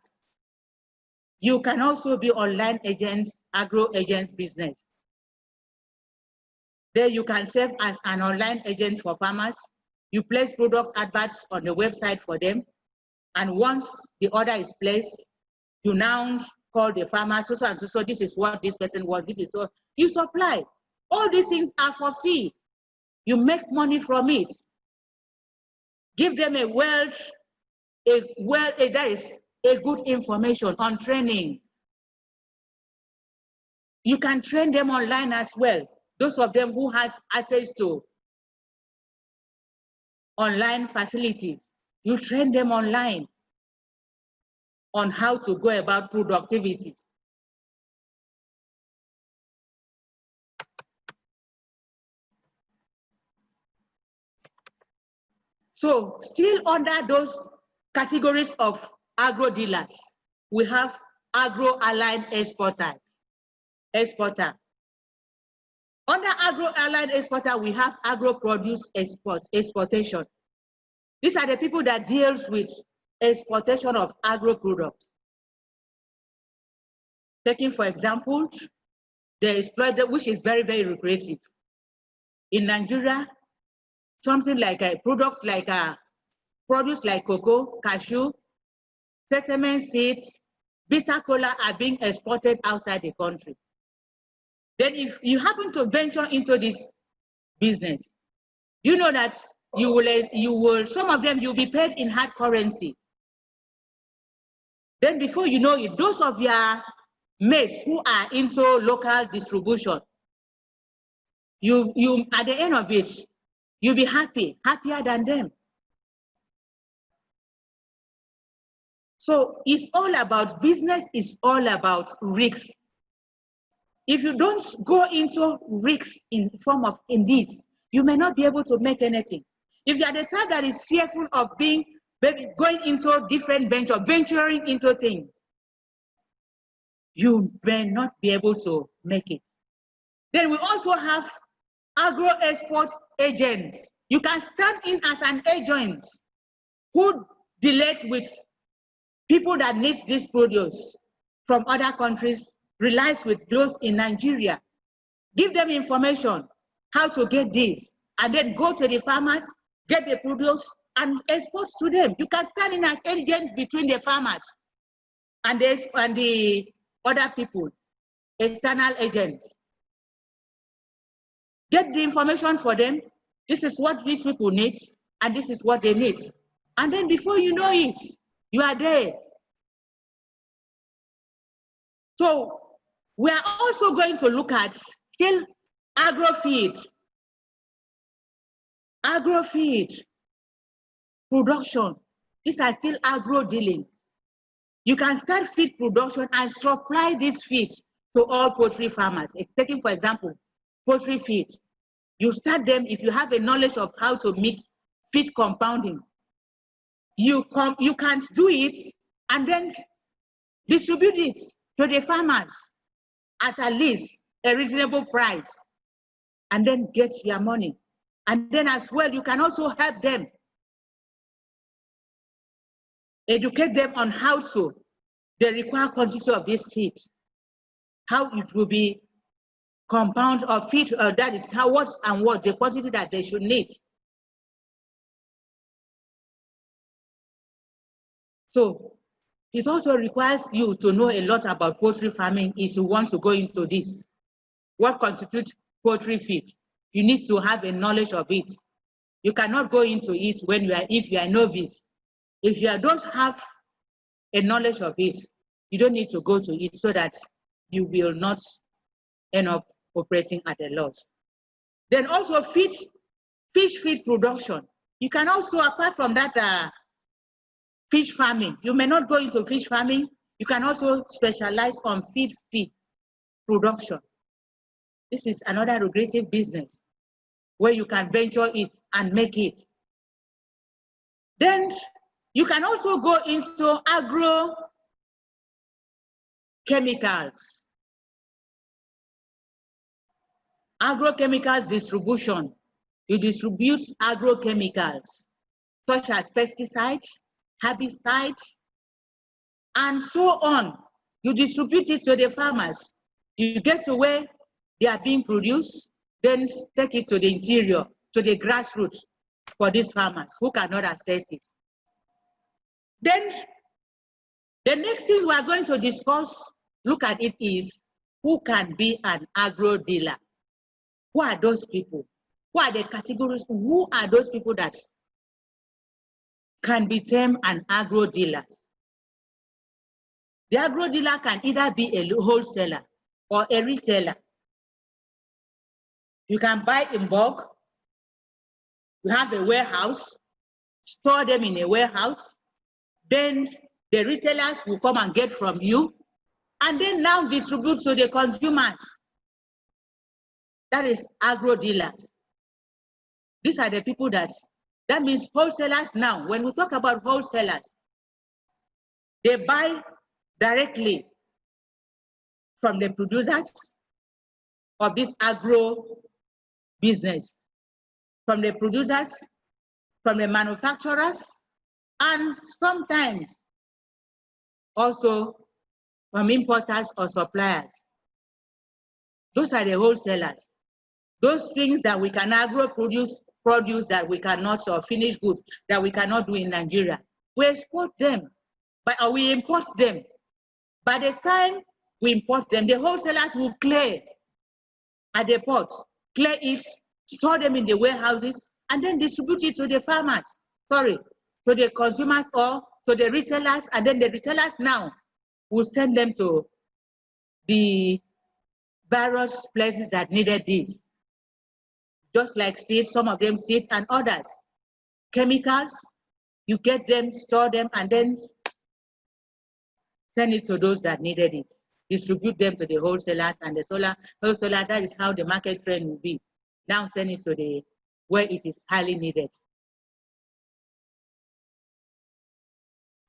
you can also be online agents, agro agents business. There you can serve as an online agent for farmers. You place product adverts on the website for them. And once the order is placed, you now call the farmer, so this is what this person wants, this is what you supply. All these things are for fee. You make money from it. Give them there is a good information on training. You can train them online as well. Those of them who has access to online facilities, you train them online on how to go about productivity. So still under those categories of agro-dealers, we have agro-aligned exporter. Under agro-aligned exporter, we have agro-produce exportation. These are the people that deals with exportation of agro products. Taking for example, they exploit that, which is very, very lucrative. In Nigeria, something like products like produce like cocoa, cashew, sesame seeds, bitter cola are being exported outside the country. Then if you happen to venture into this business, you know that you will, some of them you'll be paid in hard currency. Then before you know it, those of your mates who are into local distribution, you at the end of it, you'll be happier than them. So it's all about, business is all about risks. If you don't go into risks in form of indeed, you may not be able to make anything. If you are the type that is fearful of being, maybe going into different venturing into things, you may not be able to make it. Then we also have agro-export agents. You can stand in as an agent who deals with people that need this produce from other countries, relies with those in Nigeria. Give them information how to get this, and then go to the farmers, get the produce, and export to them. You can stand in as agents between the farmers and the other people, external agents. Get the information for them. This is what these people need, and this is what they need. And then before you know it, you are there. So we are also going to look at still agro-feed. Agro-feed production. These are still agro-dealing. You can start feed production and supply this feed to all poultry farmers. Taking, for example, poultry feed. You start them, if you have a knowledge of how to mix feed compounding, you can do it and then distribute it to the farmers at least a reasonable price, and then get your money. And then as well, you can also help them, educate them on how to, the required quantity of this feed, how it will be compound of feed, that is how, what the quantity that they should need. So it also requires you to know a lot about poultry farming if you want to go into this. What constitutes poultry feed? You need to have a knowledge of it. You cannot go into it if you are novice. If you don't have a knowledge of it, you don't need to go to it, so that you will not end up operating at a loss. Then also fish feed production. You can also, apart from that, fish farming. You may not go into fish farming. You can also specialize on feed production. This is another lucrative business where you can venture it and make it. Then you can also go into agrochemicals. Agrochemicals distribution. You distribute agrochemicals such as pesticides, herbicides, and so on. You distribute it to the farmers. You get to where they are being produced, then take it to the interior, to the grassroots for these farmers who cannot access it. Then the next thing we are going to discuss, look at it, is who can be an agro-dealer? Who are those people? Who are the categories? Who are those people that can be termed an agro-dealer? The agro-dealer can either be a wholesaler or a retailer. You can buy in bulk. You have a warehouse, store them in a warehouse. Then the retailers will come and get from you, and then now distribute to the consumers. That is agro-dealers. These are the people that means wholesalers. Now, when we talk about wholesalers, they buy directly from the producers of this agro business, from the producers, from the manufacturers, and sometimes also from importers or suppliers. Those are the wholesalers. Those things that we can produce that we cannot, or finished good that we cannot do in Nigeria. We export them, or we import them. By the time we import them, the wholesalers will clear at the port, clear it, store them in the warehouses, and then distribute it to the farmers, to the consumers or to the retailers, and then the retailers now will send them to the various places that needed this. Just like seeds, some of them seeds and others. Chemicals, you get them, store them, and then send it to those that needed it. Distribute them to the wholesalers, and the wholesalers, that is how the market trend will be. Now send it to where it is highly needed.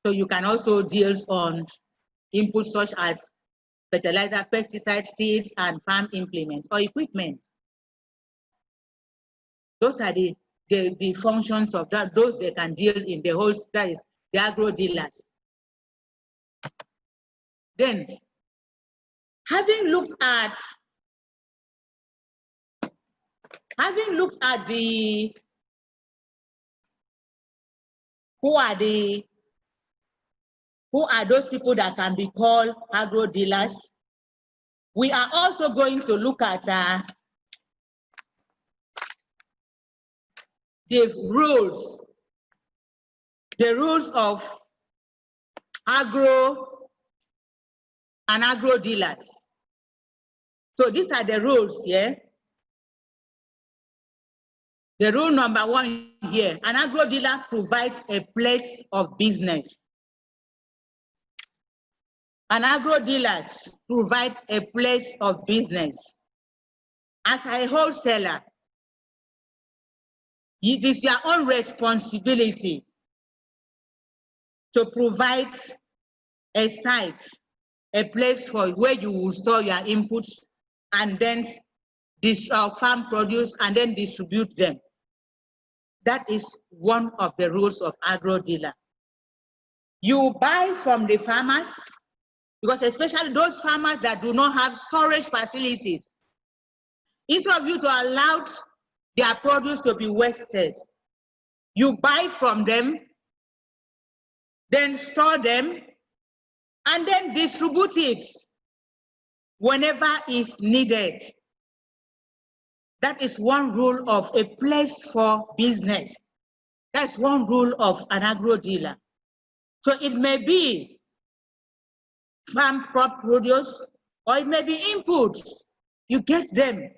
So you can also deal on inputs such as fertilizer, pesticide, seeds, and farm implements or equipment. Those are the functions of that. Those they can deal in the whole, that is the agro dealers. Then, having looked at the who are those people that can be called agro dealers, we are also going to look at the rules of agro and agro dealers. So these are the rules here. The rule number 1 here, an agro dealer provides a place of business. An agro dealer provides a place of business. As a wholesaler, it is your own responsibility to provide a site, a place for where you will store your inputs and then farm produce and then distribute them. That is one of the rules of agro dealer. You buy from the farmers, because especially those farmers that do not have storage facilities, instead of you to allow their produce to be wasted, you buy from them, then store them, and then distribute it whenever is needed. That is one rule of a place for business. That's one rule of an agro dealer. So it may be farm crop produce, or it may be inputs. You get them,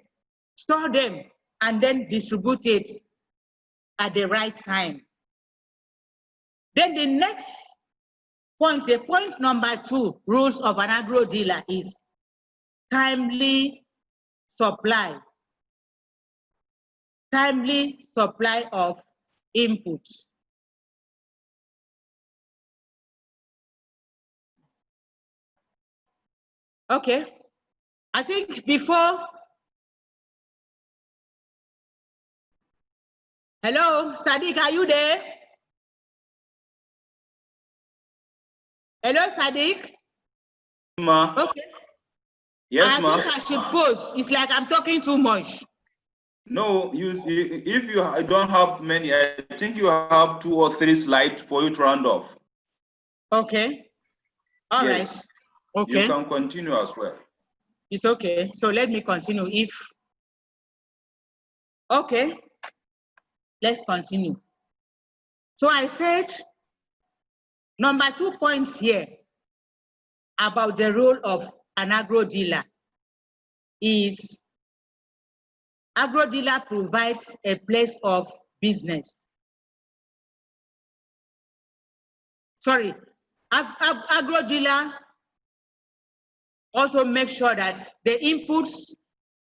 store them, and then distribute it at the right time. Then the next point, the point number 2, rules of an agro dealer is timely supply. Timely supply of inputs. Okay, I think before, hello, Sadiq, are you there? Hello, Sadiq? Ma. Okay. Yes, ma. I think I should pause. It's like I'm talking too much. No, if you don't have many, I think you have 2 or 3 slides for you to round off. Okay. All right. Okay. You can continue as well. It's okay. So let me continue. Okay, let's continue. So I said, number 2 points here about the role of an agro dealer is agro dealer provides a place of business. Sorry, agro dealer also make sure that the inputs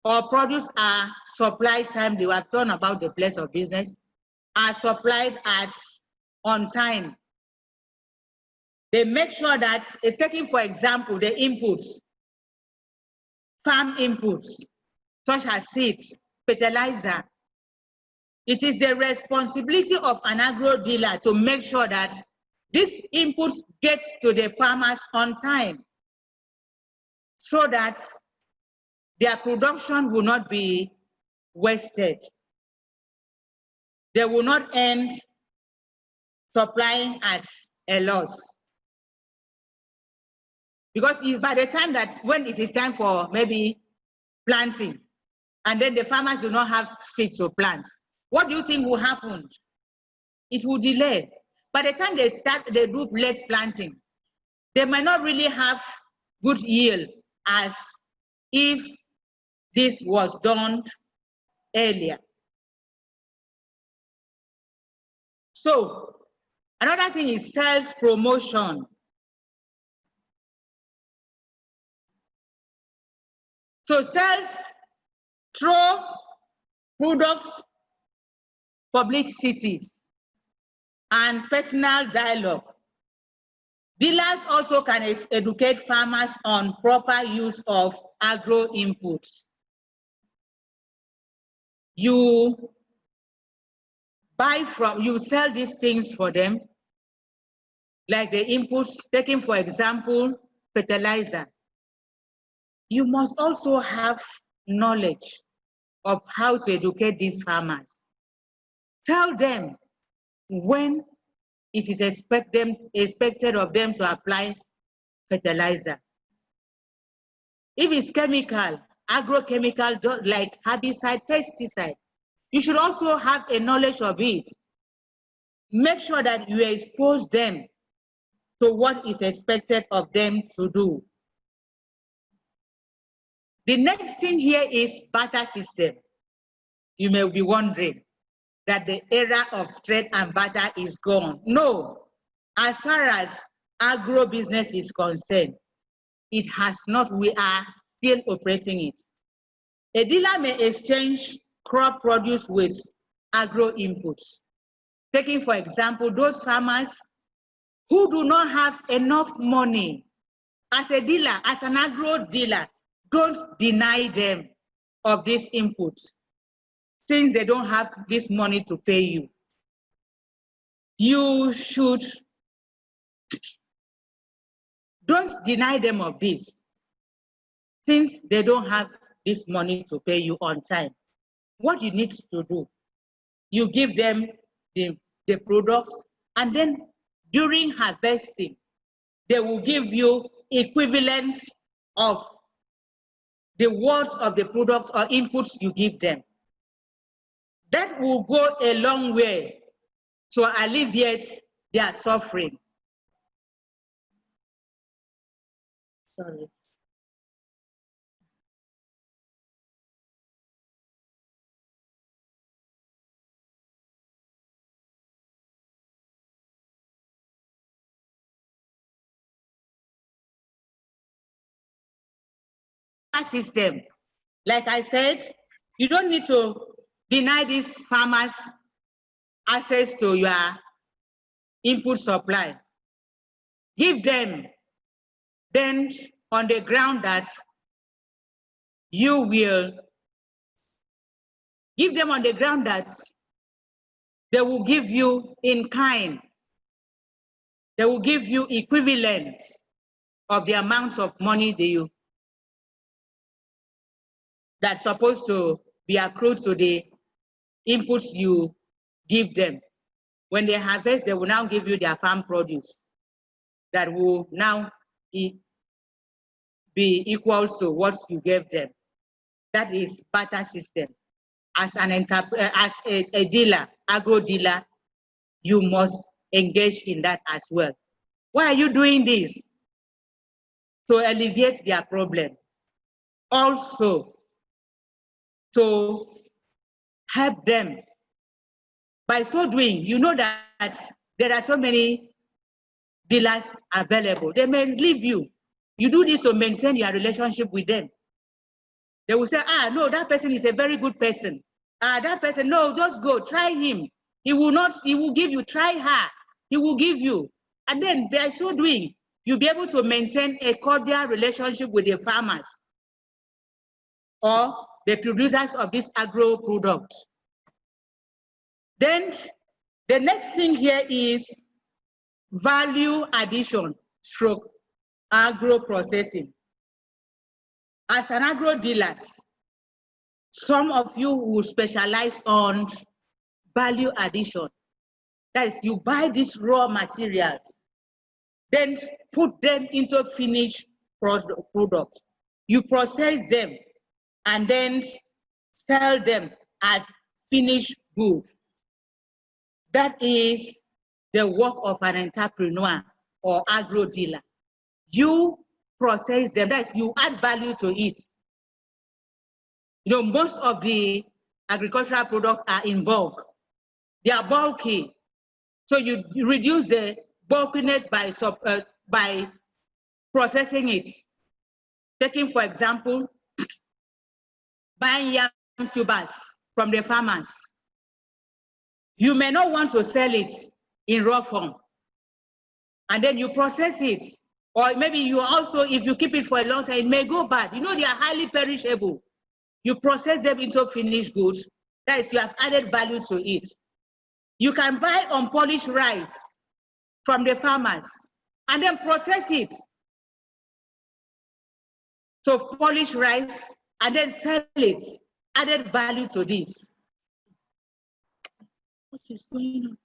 or produce are supplied timely. We are talking about the place of business, are supplied on time. They make sure that it's taking, for example, the inputs, farm inputs, such as seeds, fertilizer. It is the responsibility of an agro dealer to make sure that these inputs get to the farmers on time, so that their production will not be wasted. They will not end supplying at a loss. Because if by the time that when it is time for maybe planting, and then the farmers do not have seeds to plant, what do you think will happen? It will delay. By the time they do late planting, they might not really have good yield as if this was done earlier. So another thing is sales promotion. So sales through products, publicities, and personal dialogue. Dealers also can educate farmers on proper use of agro inputs. You sell these things for them, like the inputs, taking for example, fertilizer. You must also have knowledge of how to educate these farmers. Tell them when it is expected of them to apply fertilizer. If it's chemical, agrochemical, like herbicide, pesticide, you should also have a knowledge of it. Make sure that you expose them to what is expected of them to do. The next thing here is barter system. You may be wondering that the era of trade and barter is gone. No, as far as agro business is concerned, it has not. We are still operating it. A dealer may exchange crop produce with agro inputs. Taking for example, those farmers who do not have enough money. As a dealer, as an agro dealer, don't deny them of these inputs since they don't have this money to pay you. You should don't deny them of this since they don't have this money to pay you on time. What you need to do, you give them the products, and then during harvesting, they will give you equivalents of the worth of the products or inputs you give them. That will go a long way to alleviate their suffering. Sorry. System, like I said, you don't need to deny these farmers access to your input supply. Give them then on the ground that you will give them on the ground that they will give you in kind. They will give you equivalent of the amounts of money that's supposed to be accrued to the inputs you give them. When they harvest, they will now give you their farm produce that will now be equal to what you gave them. That is barter system. As a dealer, agro dealer, you must engage in that as well. Why are you doing this? To alleviate their problem. Also, to help them. By so doing, you know that there are so many dealers available. They may leave you. You do this to maintain your relationship with them. They will say, no, that person is a very good person. That person, no, just go, try him. He will give you, try her. He will give you. And then by so doing, you'll be able to maintain a cordial relationship with the farmers or the producers of this agro product. Then the next thing here is value addition stroke agro processing. As an agro dealer, some of you will specialize on value addition. That is, you buy these raw materials, then put them into finished products. You process them and then sell them as finished goods. That is the work of an entrepreneur or agro dealer. You process them, that is, you add value to it. You know, most of the agricultural products are in bulk. They are bulky. So you reduce the bulkiness by processing it. Taking, for example, buying yam tubers from the farmers. You may not want to sell it in raw form. And then you process it. Or maybe you also, if you keep it for a long time, it may go bad. You know, they are highly perishable. You process them into finished goods. That is, you have added value to it. You can buy unpolished rice from the farmers and then process it. So polish rice and then sell it, added value to this. What is going on?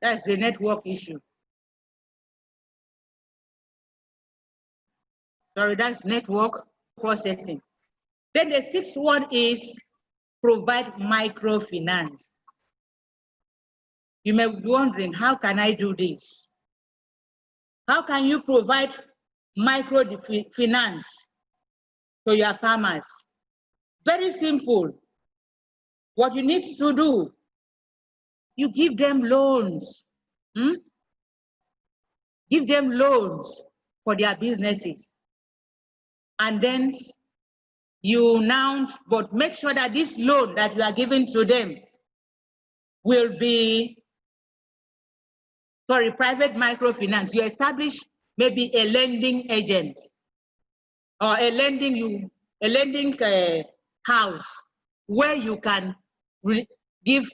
That's the network issue. Sorry, that's network processing. Then the sixth one is provide microfinance. You may be wondering, how can I do this? How can you provide microfinance to your farmers? Very simple. What you need to do, you give them loans. Give them loans for their businesses. And then you now, but make sure that this loan that you are giving to them will be, private microfinance. You establish maybe a lending agent or a lending house where you can give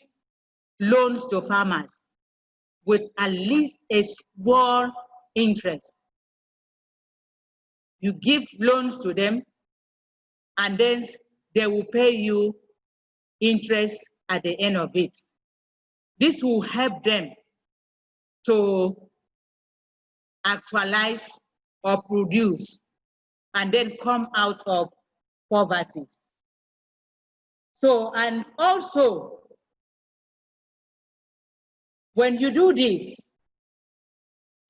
loans to farmers with at least a small interest. You give loans to them and then they will pay you interest at the end of it. This will help them to actualize or produce and then come out of poverty. So, and also, when you do this,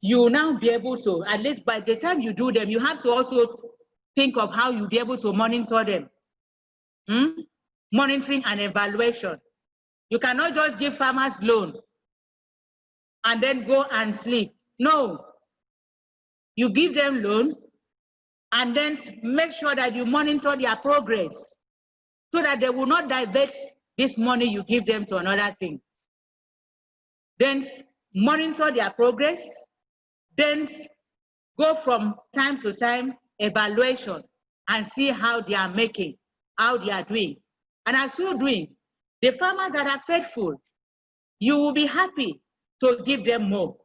you will now be able to, at least by the time you do them, you have to also think of how you'll be able to monitor them. Monitoring and evaluation. You cannot just give farmers loan and then go and sleep. No. You give them loan and then make sure that you monitor their progress so that they will not divert this money you give them to another thing. Then monitor their progress, then go from time to time evaluation and see how they are making, how they are doing. And as you're doing, the farmers that are faithful, you will be happy to give them more.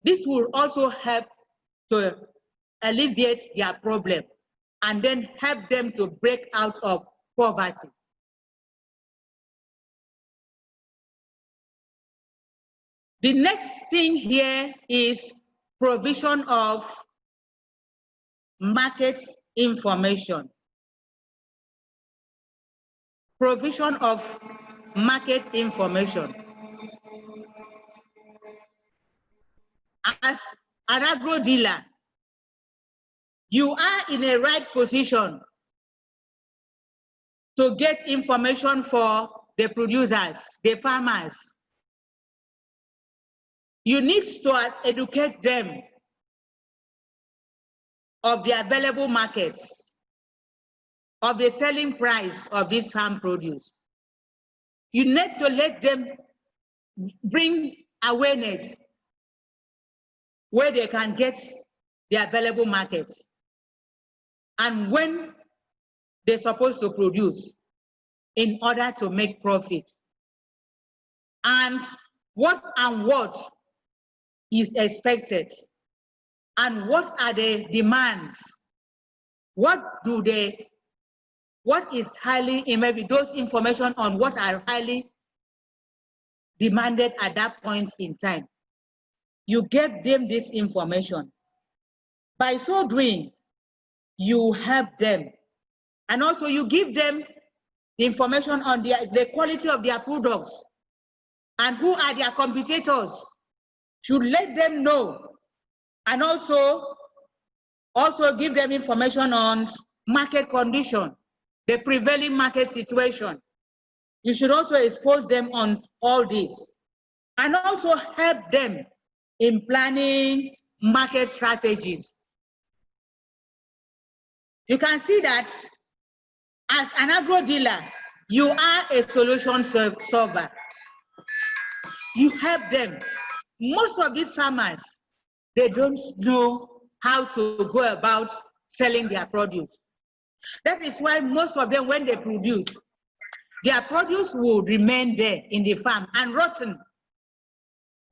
This will also help to alleviate their problem and then help them to break out of poverty. The next thing here is provision of market information. Provision of market information. As an agro dealer, you are in a right position to get information for the producers, the farmers. You need to educate them of the available markets, of the selling price of this farm produce. You need to let them bring awareness where they can get the available markets and when they're supposed to produce in order to make profit. And what is expected, and what are the demands, what is highly, maybe those information on what are highly demanded at that point in time. You give them this information. By so doing, you help them. And also you give them the information on the quality of their products and who are their competitors. Should let them know. And also give them information on market condition, the prevailing market situation. You should also expose them on all this. And also help them in planning market strategies. You can see that as an agro dealer, you are a solution solver. You help them. Most of these farmers, they don't know how to go about selling their produce. That is why most of them, when they produce, their produce will remain there in the farm and rotten.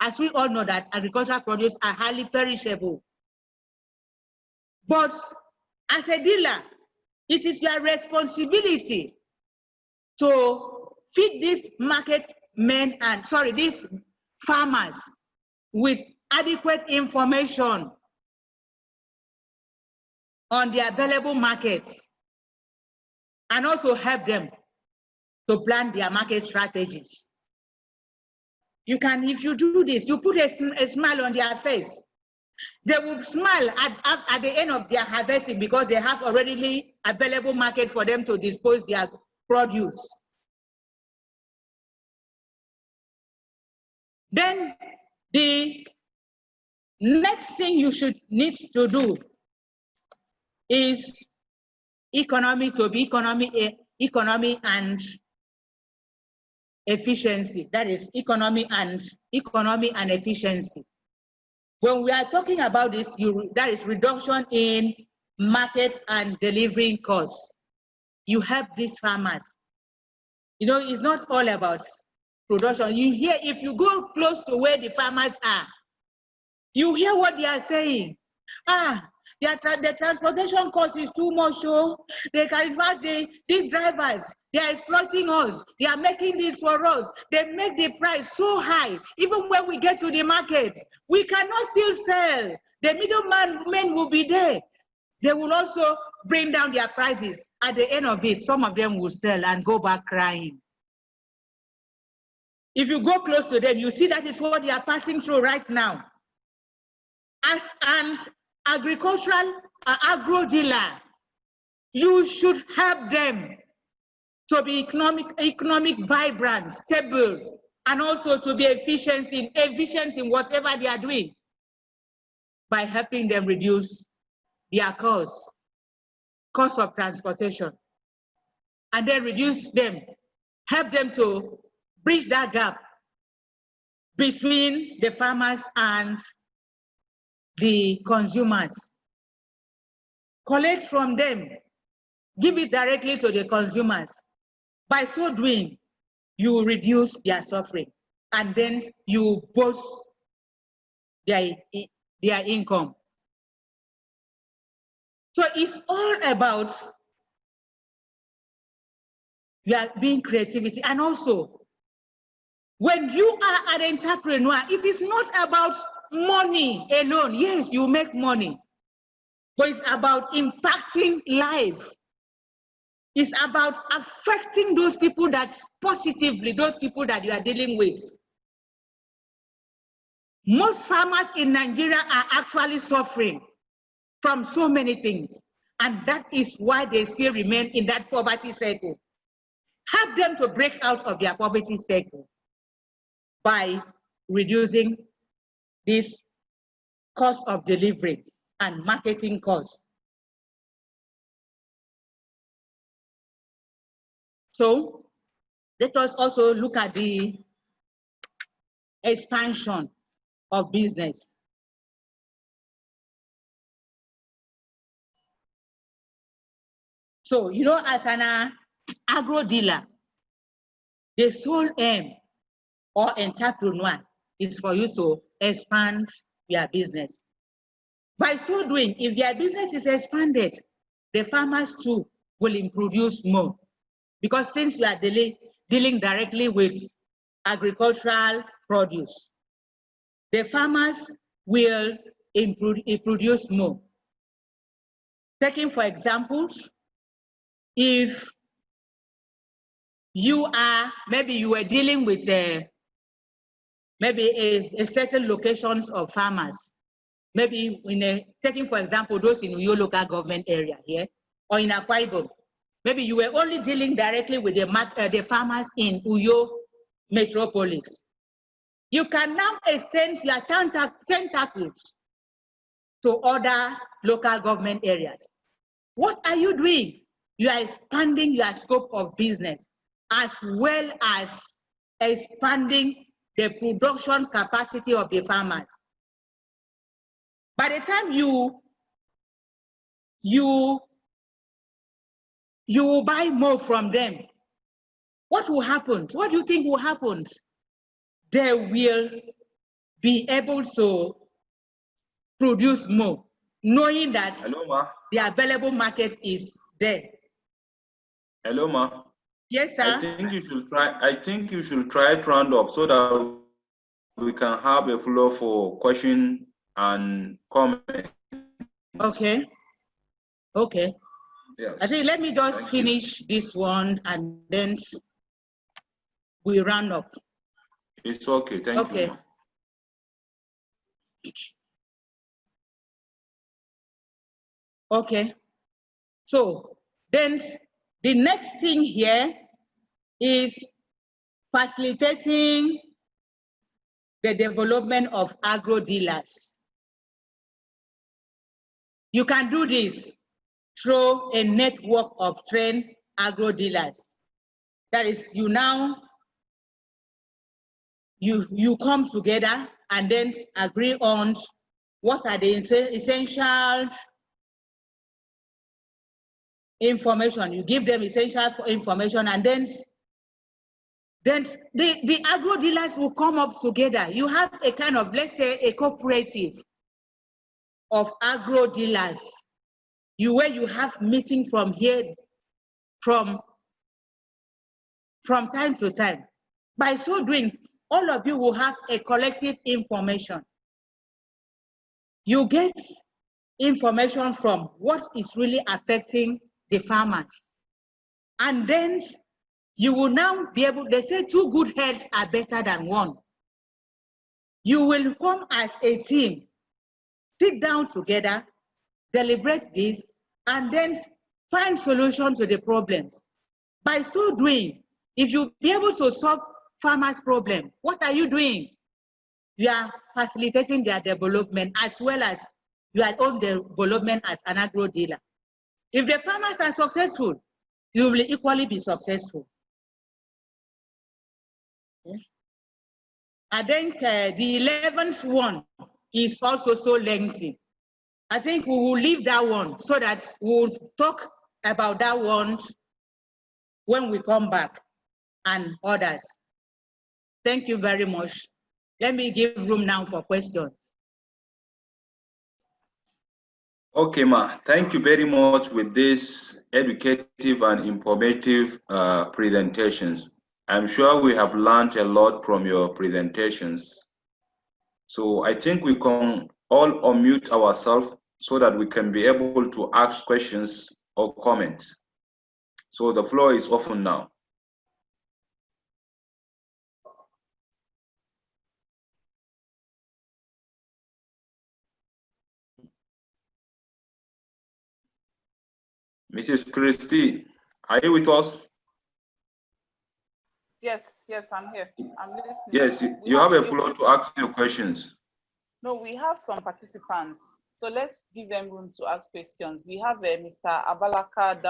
As we all know that agricultural produce are highly perishable. But as a dealer, it is your responsibility to feed these these farmers with adequate information on the available markets, and also help them to plan their market strategies. You can, if you do this, you put a smile on their face. They will smile at the end of their harvesting because they have already available market for them to dispose their produce. Then the next thing you should need to do is economy and efficiency. That is economy and efficiency. When we are talking about this, that is reduction in market and delivering costs. You help these farmers. You know, it's not all about production. You hear, if you go close to where the farmers are, you hear what they are saying. The transportation cost is too much, so they can, in fact, these drivers, they are exploiting us. They are making this for us. They make the price so high. Even when we get to the market, we cannot still sell. The middlemen will be there. They will also bring down their prices. At the end of it, some of them will sell and go back crying. If you go close to them, you see that is what they are passing through right now. As an agro dealer, you should help them to be economic vibrant, stable, and also to be efficient in whatever they are doing, by helping them reduce their cost of transportation, and then help them to bridge that gap between the farmers and the consumers. Collect from them, give it directly to the consumers. By so doing, you reduce their suffering, and then you boost their income. So it's all about being creativity. And also, when you are an entrepreneur, it is not about money alone. Yes, you make money, but it's about impacting life. It's about affecting those people positively, those people that you are dealing with. Most farmers in Nigeria are actually suffering from so many things, and that is why they still remain in that poverty circle. Help them to break out of their poverty circle by reducing this cost of delivery and marketing costs. So let us also look at the expansion of business. So, you know, as an agro dealer, the sole aim or entrepreneur is for you to expand your business. By so doing, if their business is expanded, the farmers too will produce more. Because since you are dealing directly with agricultural produce, the farmers will produce more. Taking for example, if you are, maybe you were dealing with maybe a certain locations of farmers, maybe taking for example those in your local government area here, or in Akwa Ibom, maybe you were only dealing directly with the farmers in Uyo metropolis. You can now extend your tentacles to other local government areas. What are you doing? You are expanding your scope of business as well as expanding the production capacity of the farmers. By the time you will buy more from them, what will happen? What do you think will happen? They will be able to produce more, knowing that Hello, ma. the available market is there. Hello, ma. Yes, sir. I think you should try to round up so that we can have a flow for question and comment. Okay. Okay. Yes. I think let me just finish this one and then we round up. It's okay. Thank you. Ma. Okay. So then the next thing here is facilitating the development of agro-dealers. You can do this through a network of trained agro-dealers. That is, you come together and then agree on what are the essential information. You give them essential information, and then the agro dealers will come up together. You have a kind of, let's say, a cooperative of agro dealers. Where you have meeting from here, from time to time. By so doing, all of you will have a collective information. You get information from what is really affecting the farmers. And then you will now be able, they say 2 good heads are better than 1. You will come as a team, sit down together, deliberate this, and then find solutions to the problems. By so doing, if you be able to solve farmers' problem, what are you doing? You are facilitating their development as well as your own development as an agro dealer. If the farmers are successful, you will equally be successful. I think the 11th one is also so lengthy. I think we will leave that one so that we'll talk about that one when we come back and others. Thank you very much. Let me give room now for questions. Okay, ma. Thank you very much with this educative and informative presentations. I'm sure we have learned a lot from your presentations. So I think we can all unmute ourselves so that we can be able to ask questions or comments. So the floor is open now. Mrs. Christie, are you with us? Yes, I'm here. I'm listening. Yes, you have a floor to ask your questions. No, we have some participants. So let's give them room to ask questions. We have Mr. Abalaka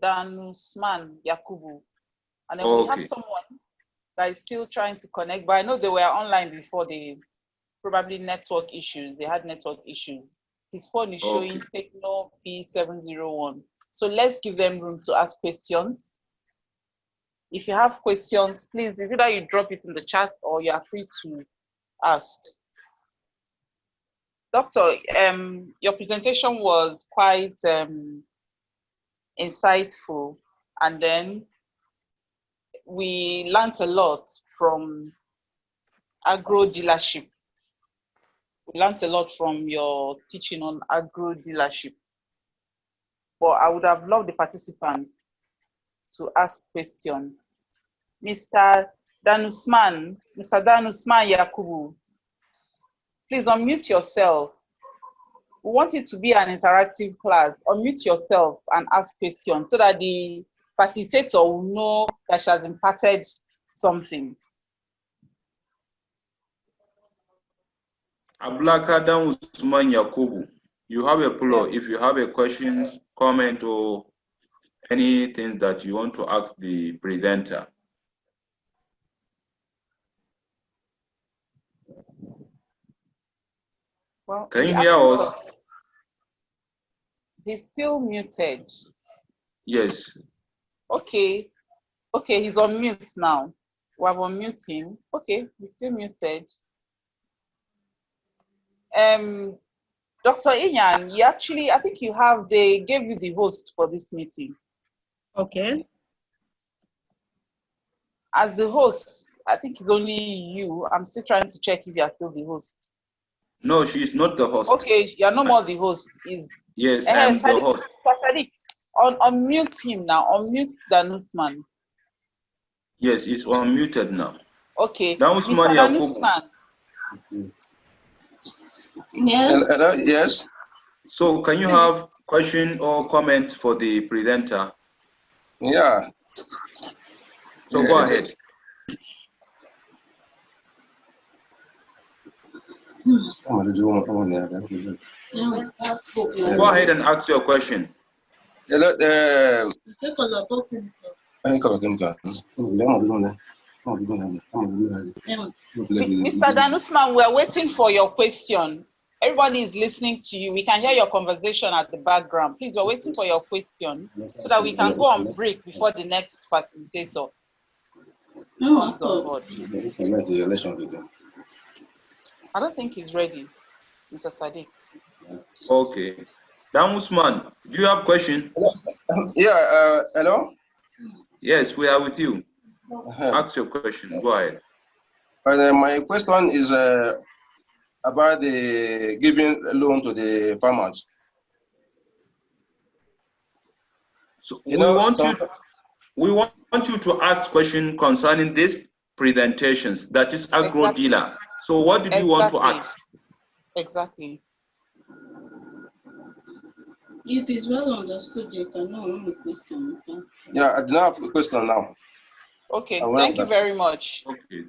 Danusman Yakubu. And then we have someone that is still trying to connect, but I know they were online before. They probably network issues. They had network issues. His phone is showing Techno P701. So let's give them room to ask questions. If you have questions, please, either you drop it in the chat or you are free to ask. Doctor, your presentation was quite insightful, and then we learned a lot from agro-dealership. We learned a lot from your teaching on agro-dealership. But I would have loved the participants to ask questions. Mr. Danusman Yakubu, please unmute yourself. We want it to be an interactive class. Unmute yourself and ask questions so that the facilitator will know that she has imparted something. Ablaka Danusman Yakubu, you have a floor. If you have a questions, comment, or anything that you want to ask the presenter. Well, can you hear us? He's still muted. Yes. Okay. Okay, he's on mute now. We have unmuted him. Okay, he's still muted. Dr. Inyan, you actually, I think they gave you the host for this meeting. Okay. As the host, I think it's only you. I'm still trying to check if you are still the host. No, she's not the host. Okay, you're no more the host. Yes, I am the host. Sadiq, unmute him now. Unmute Danusman. Yes, it's unmuted now. Okay. Danusman Danusman. Yes. Hello, yes. So can you have question or comment for the presenter? Yeah. So go ahead. Go ahead and ask your question. Hello, Mr. Danusman, we're waiting for your question. Everybody is listening to you. We can hear your conversation at the background. Please, we're waiting for your question so that we can go on break before the next facilitator comes on board. I don't think he's ready, Mr. Sadiq. Okay. Danusman, do you have a question? Yeah, hello? Yes, we are with you. Ask your question. Go ahead. My question is about the giving loan to the farmers. So we want you to ask question concerning these presentations, that is agro-dealer. Exactly. So what did you want to ask? Exactly. If it's well understood, you can know the question. Okay? Yeah, I do not have a question now. Okay, thank you very much. Okay.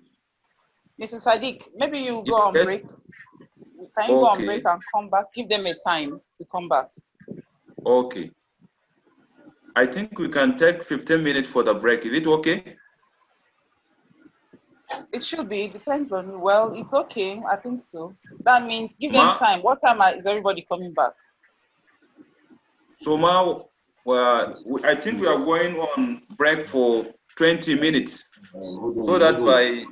Mrs. Sadiq, maybe you go on break. Can you go on break and come back? Give them a time to come back. Okay. I think we can take 15 minutes for the break. Is it okay? It should be. It depends on you. Well, it's okay. I think so. That means give them time. What time is everybody coming back? So now, I think we are going on break for 20 minutes. So that by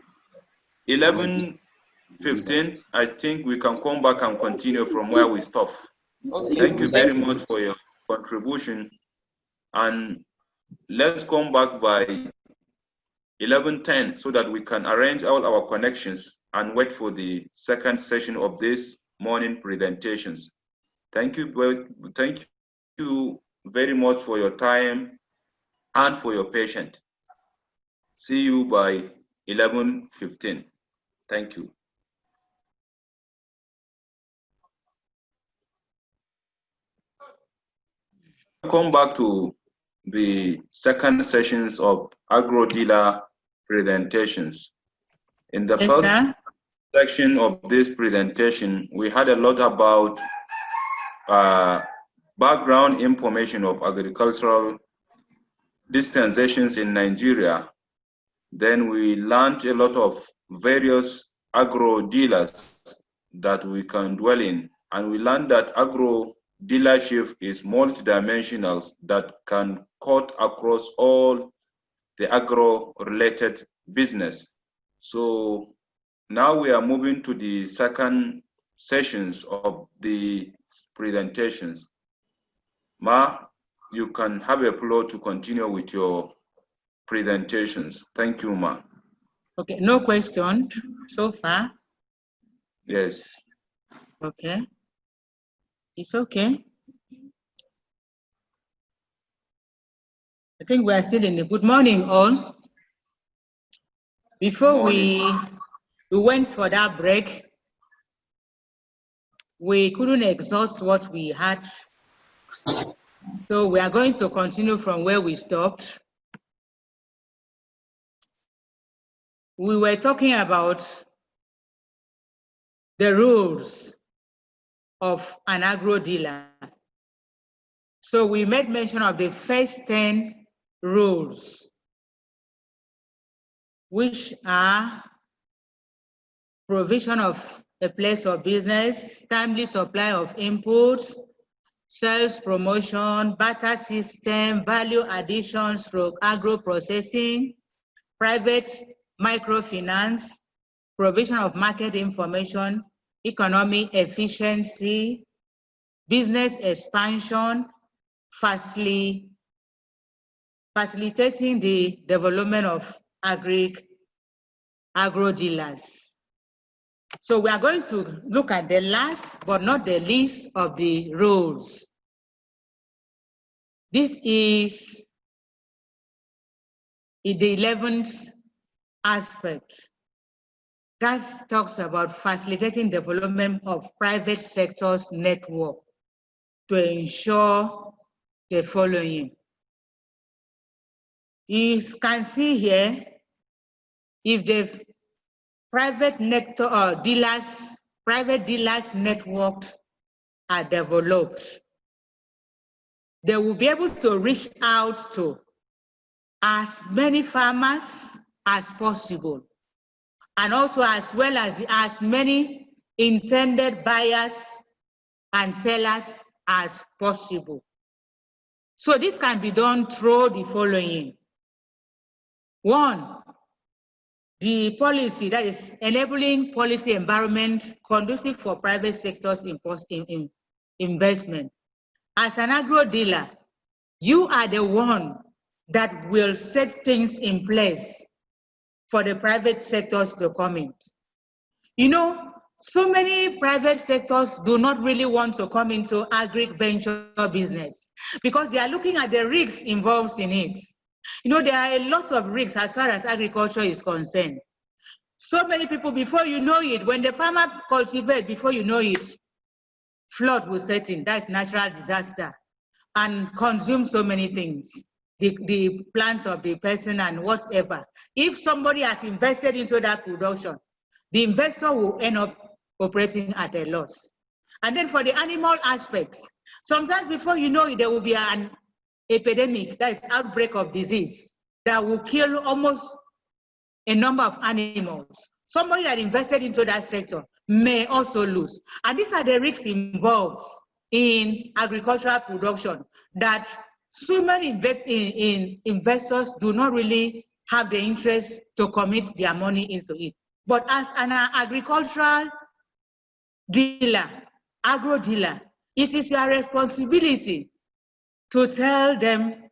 11:15, I think we can come back and continue from where we stopped. Okay. Thank you very much for your contribution. And let's come back by 11:10 so that we can arrange all our connections and wait for the second session of this morning presentations. Thank you very much for your time and for your patience. See you by 11:15. Thank you. Come back to the second sessions of agro-dealer presentations. In the first section of this presentation, we had a lot about background information of agricultural dispensations in Nigeria. Then we learned a lot of various agro-dealers that we can dwell in, and we learned that agro-dealership is multidimensional that can cut across all the agro-related business. So Now we are moving to the second sessions of the presentations. Ma, you can have a floor to continue with your presentations. Thank you, Ma. Okay, no question so far? Yes. Okay, it's okay. I think we are still in the good morning all. Before we went for that break, we couldn't exhaust what we had. So we are going to continue from where we stopped. We were talking about the rules of an agro-dealer. So we made mention of the first 10 rules, which are provision of a place of business, timely supply of inputs, sales promotion, barter system, value addition through agro processing, private microfinance, provision of market information, economic efficiency, business expansion, facilitating the development of agro dealers. So we are going to look at the last but not the least of the rules. This is in the 11th aspect that talks about facilitating development of private sector's network to ensure the following. You can see here, if the private dealers networks are developed, they will be able to reach out to as many farmers as possible, and also as well as many intended buyers and sellers as possible. So this can be done through the following. One, the policy, that is enabling policy environment conducive for private sector's investment. As an agro dealer, you are the one that will set things in place for the private sectors to come in. You know, so many private sectors do not really want to come into agri-venture business because they are looking at the risks involved in it. You know, there are a lot of risks as far as agriculture is concerned. So many people, before you know it, when the farmer cultivates, before you know it, flood will set in. That's natural disaster and consume so many things, the plants of the person and whatever. If somebody has invested into that production, the investor will end up operating at a loss. And then for the animal aspects, sometimes before you know it, there will be an epidemic, that is outbreak of disease, that will kill almost a number of animals. Somebody that invested into that sector may also lose. And these are the risks involved in agricultural production that so many investors do not really have the interest to commit their money into it. But as an agricultural dealer, agro dealer, it is your responsibility to tell them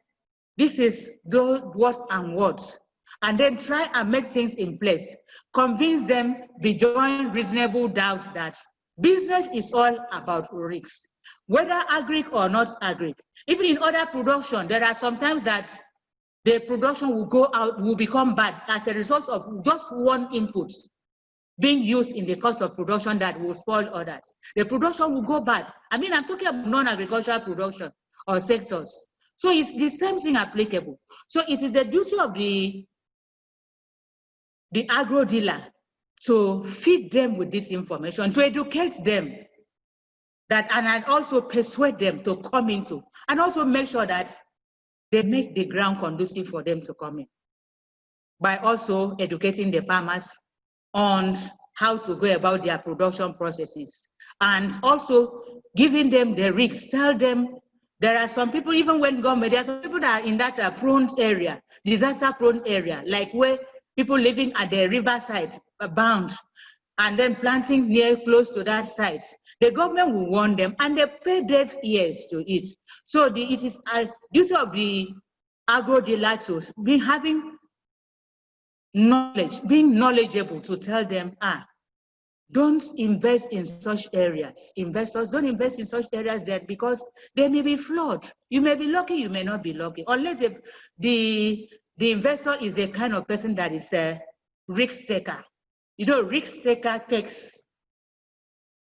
this is what and what, and then try and make things in place. Convince them beyond reasonable doubts that business is all about risks, whether agri or not agri. Even in other production, there are sometimes that the production will go out, will become bad as a result of just one input being used in the course of production that will spoil others. The production will go bad. I mean, I'm talking about non-agricultural production or sectors. So it's the same thing applicable. So it is the duty of the agro dealer to feed them with this information, to educate them, that, and also persuade them to come into, and also make sure that they make the ground conducive for them to come in, by also educating the farmers on how to go about their production processes, and also giving them the risks. Tell them there are some people, even when government, there are some people that are in that prone area, disaster prone area, like where people living at the riverside bound, and then planting near close to that site, the government will warn them and they pay deaf ears to it. So it is a duty of the agro-dealer to be having knowledge, being knowledgeable to tell them, don't invest in such areas. Investors don't invest in such areas that because they may be flawed. You may be lucky, you may not be lucky. Unless the investor is a kind of person that is a risk taker. You know, risk taker takes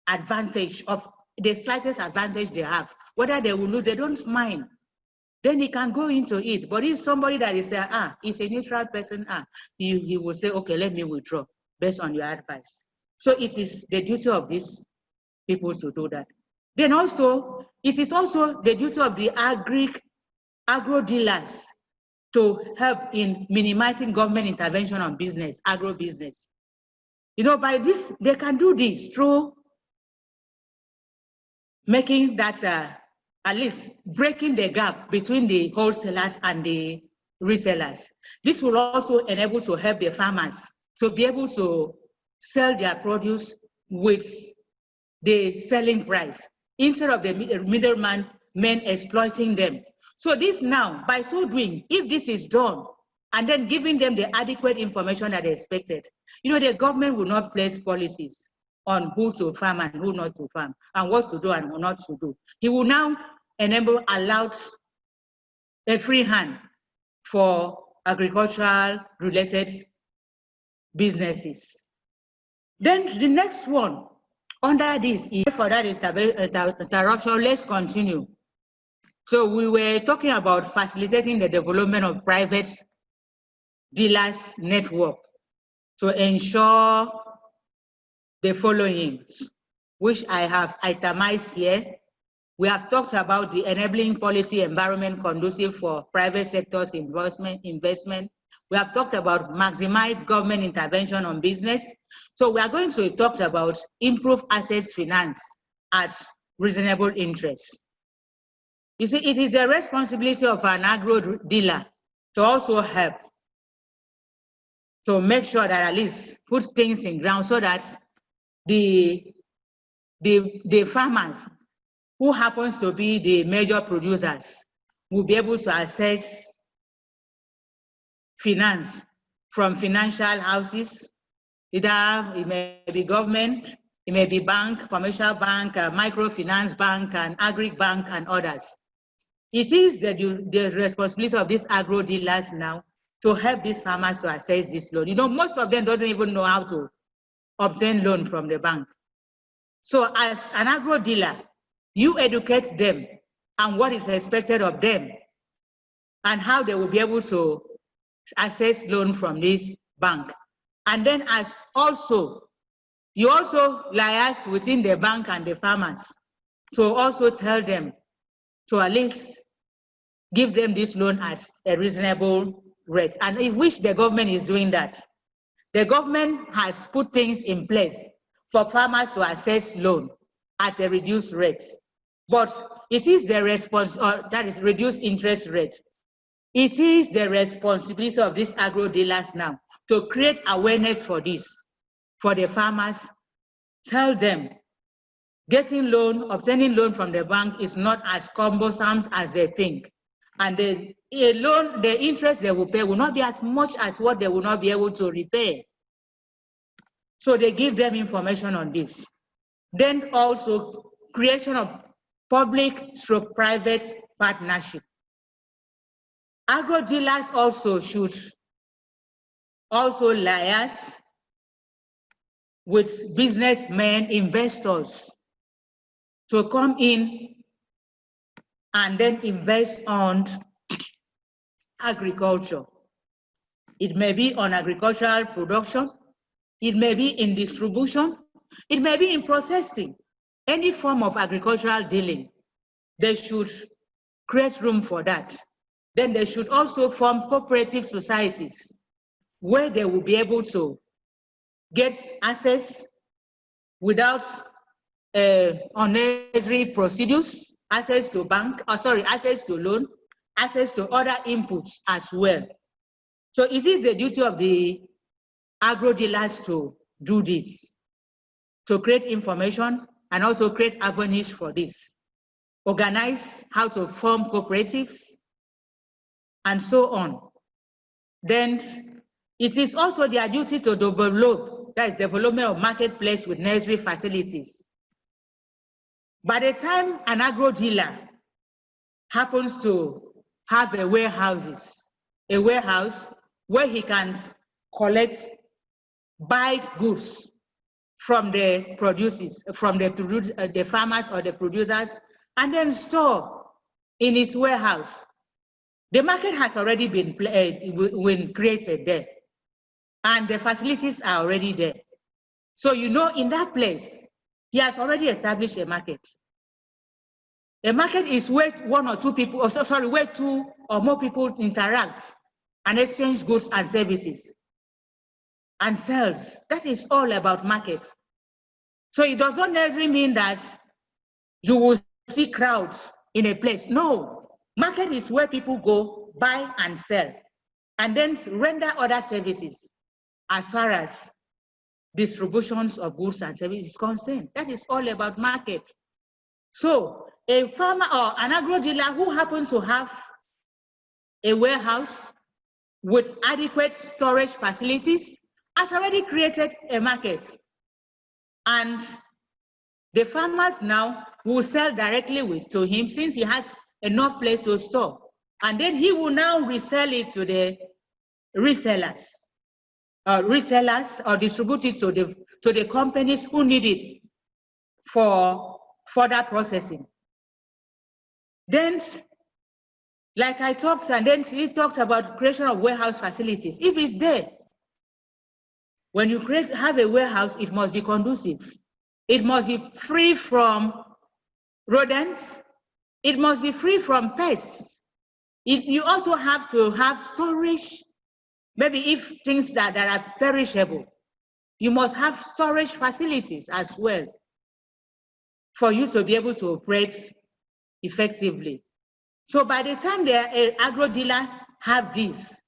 advantage of the slightest advantage they have. Whether they will lose, they don't mind. Then he can go into it. But if somebody that is is a neutral person, he will say, okay, let me withdraw based on your advice. So it is the duty of these people to do that. Then also, it is also the duty of the agro-dealers to help in minimizing government intervention on business, agro-business. You know, by this, they can do this through making that, at least breaking the gap between the wholesalers and the resellers. This will also enable to help the farmers to be able to sell their produce with the selling price instead of the middleman men exploiting them. So this now, by so doing, if this is done and then giving them the adequate information that they expected, you know, the government will not place policies on who to farm and who not to farm and what to do and what not to do. He will now allow a free hand for agricultural related businesses. Then the next one under this is for that interruption, let's continue. So we were talking about facilitating the development of private dealers network to ensure the following, which I have itemized here. We have talked about the enabling policy environment conducive for private sector's investment. We have talked about maximize government intervention on business. So we are going to talk about improve assets finance at reasonable interest. You see, it is the responsibility of an agro dealer to also help to make sure that at least put things in ground so that the farmers who happens to be the major producers will be able to access finance from financial houses. Either it may be government, it may be bank, commercial bank, microfinance bank, and agri bank, and others. It is the responsibility of these agro dealers now to help these farmers to access this loan. You know, most of them doesn't even know how to obtain loan from the bank. So as an agro dealer, you educate them on what is expected of them and how they will be able to access loan from this bank. And then as also, you also liaise within the bank and the farmers to also tell them to at least give them this loan as a reasonable rate. And in which the government is doing that. The government has put things in place for farmers to access loan at a reduced rate. But it is the that is reduced interest rate. It is the responsibility of these agro dealers now to create awareness for this, for the farmers. Tell them getting loan, obtaining loan from the bank is not as cumbersome as they think. And the interest they will pay will not be as much as what they will not be able to repay. So they give them information on this. Then also creation of public/private partnership. Agro dealers also should also liaise with businessmen, investors to come in and then invest on agriculture. It may be on agricultural production, it may be in distribution, it may be in processing, any form of agricultural dealing. They should create room for that. Then they should also form cooperative societies where they will be able to get access without unnecessary procedures, access to access to loan, access to other inputs as well. So it is the duty of the agro dealers to do this. to create information and also create avenues for this. Organize how to form cooperatives and so on. Then it is also their duty to develop, that is development of marketplace with necessary facilities. By the time an agro dealer happens to have a warehouse where he can collect, buy goods from the producers, from the farmers or the producers, and then store in his warehouse. The market has already been created there, and the facilities are already there. So you know, in that place, he has already established a market. A market is where one or two people, where two or more people interact and exchange goods and services and sells. That is all about market. So it does not necessarily mean that you will see crowds in a place. No, market is where people go buy and sell and then render other services as far as distributions of goods and services is concerned. That is all about market. So a farmer or an agro dealer who happens to have a warehouse with adequate storage facilities has already created a market. And the farmers now will sell directly to him since he has enough place to store. And then he will now resell it to the resellers, retailers, or distribute it to the companies who need it for further processing. Then, like I talked, and then he talked about creation of warehouse facilities. If it's there, when you have a warehouse, it must be conducive. It must be free from rodents. It must be free from pests. You also have to have storage. Maybe if things that are perishable, you must have storage facilities as well for you to be able to operate effectively. So by the time the agro dealer have this,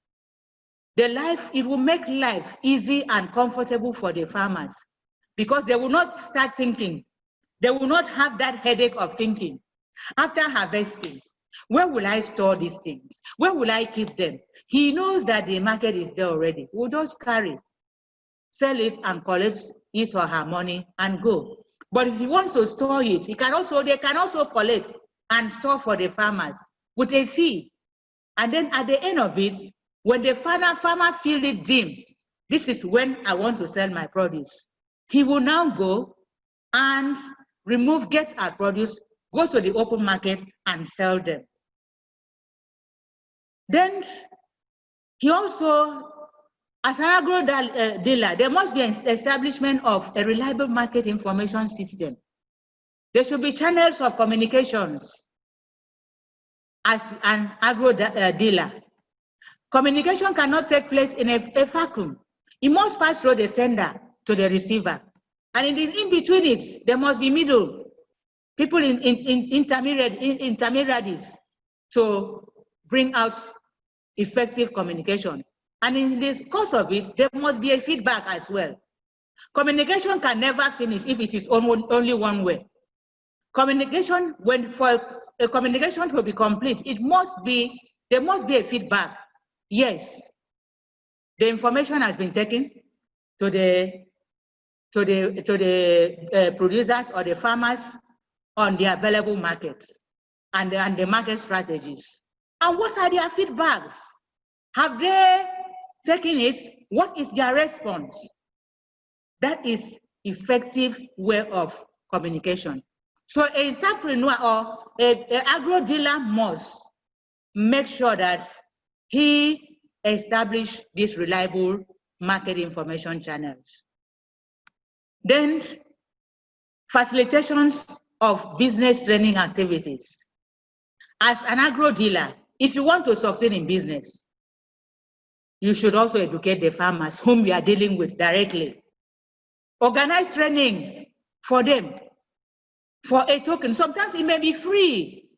it will make life easy and comfortable for the farmers because they will not start thinking. They will not have that headache of thinking. After harvesting, where will I store these things? Where will I keep them? He knows that the market is there already. We'll just carry, sell it and collect his or her money and go. But if he wants to store it, they can also collect and store for the farmers with a fee. And then at the end of it, when the farmer feels it dim, this is when I want to sell my produce. He will now go and get our produce, go to the open market and sell them. Then he also, as an agro dealer, there must be an establishment of a reliable market information system. There should be channels of communications as an agro dealer. Communication cannot take place in a vacuum. It must pass through the sender to the receiver. And in between it, there must be people in intermediaries to bring out effective communication. And in this course of it, there must be a feedback as well. Communication can never finish if it is only one way. Communication, for a communication to be complete, there must be a feedback. Yes, the information has been taken to the producers or the farmers on the available markets and the market strategies. And what are their feedbacks? Have they taken it? What is their response? That is effective way of communication. So an entrepreneur or an agro dealer must make sure that he establish these reliable market information channels. Then facilitations of business training activities. As an agro dealer, if you want to succeed in business, you should also educate the farmers whom you are dealing with directly. Organize training for them for a token. Sometimes it may be free.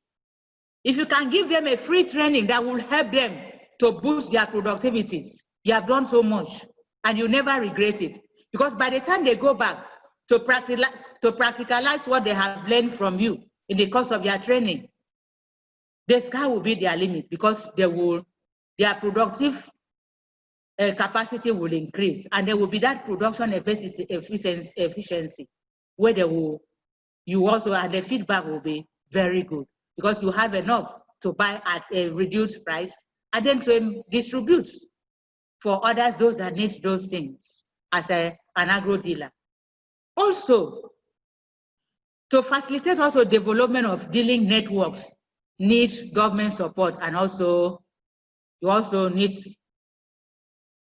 If you can give them a free training that will help them to boost their productivities, you have done so much and you never regret it. Because by the time they go back, to practicalize what they have learned from you in the course of their training. The sky will be their limit because their productive capacity will increase, and there will be that production efficiency where you also, and the feedback will be very good because you have enough to buy at a reduced price and then to distribute for others, those that need those things as an agro dealer. Also, to facilitate also development of dealing networks need government support, and also you also need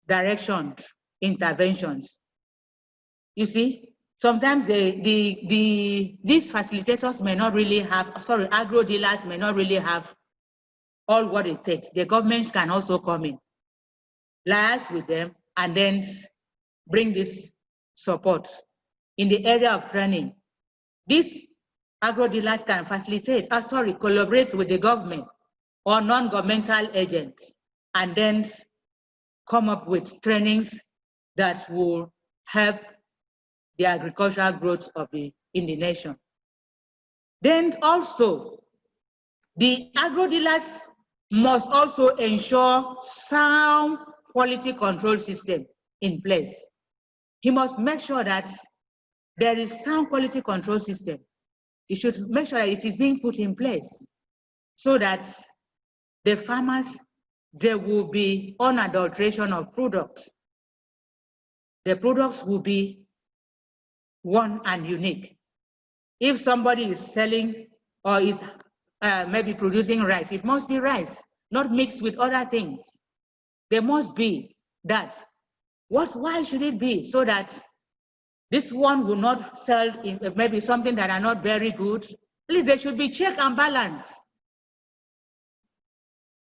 direction interventions. You see, sometimes these facilitators may not really have, agro dealers may not really have all what it takes. The government can also come in, liaise with them, and then bring this support in the area of training. These agro dealers can collaborate with the government or non-governmental agents, and then come up with trainings that will help the agricultural growth in the nation. Then also, the agro dealers must also ensure sound quality control system in place. He must make sure that there is sound quality control system. He should make sure that it is being put in place so that the farmers, there will be unadulteration of products. The products will be one and unique. If somebody is selling or is maybe producing rice, it must be rice, not mixed with other things. There must be that. Why should it be? So that this one will not sell maybe something that are not very good. At least there should be check and balance.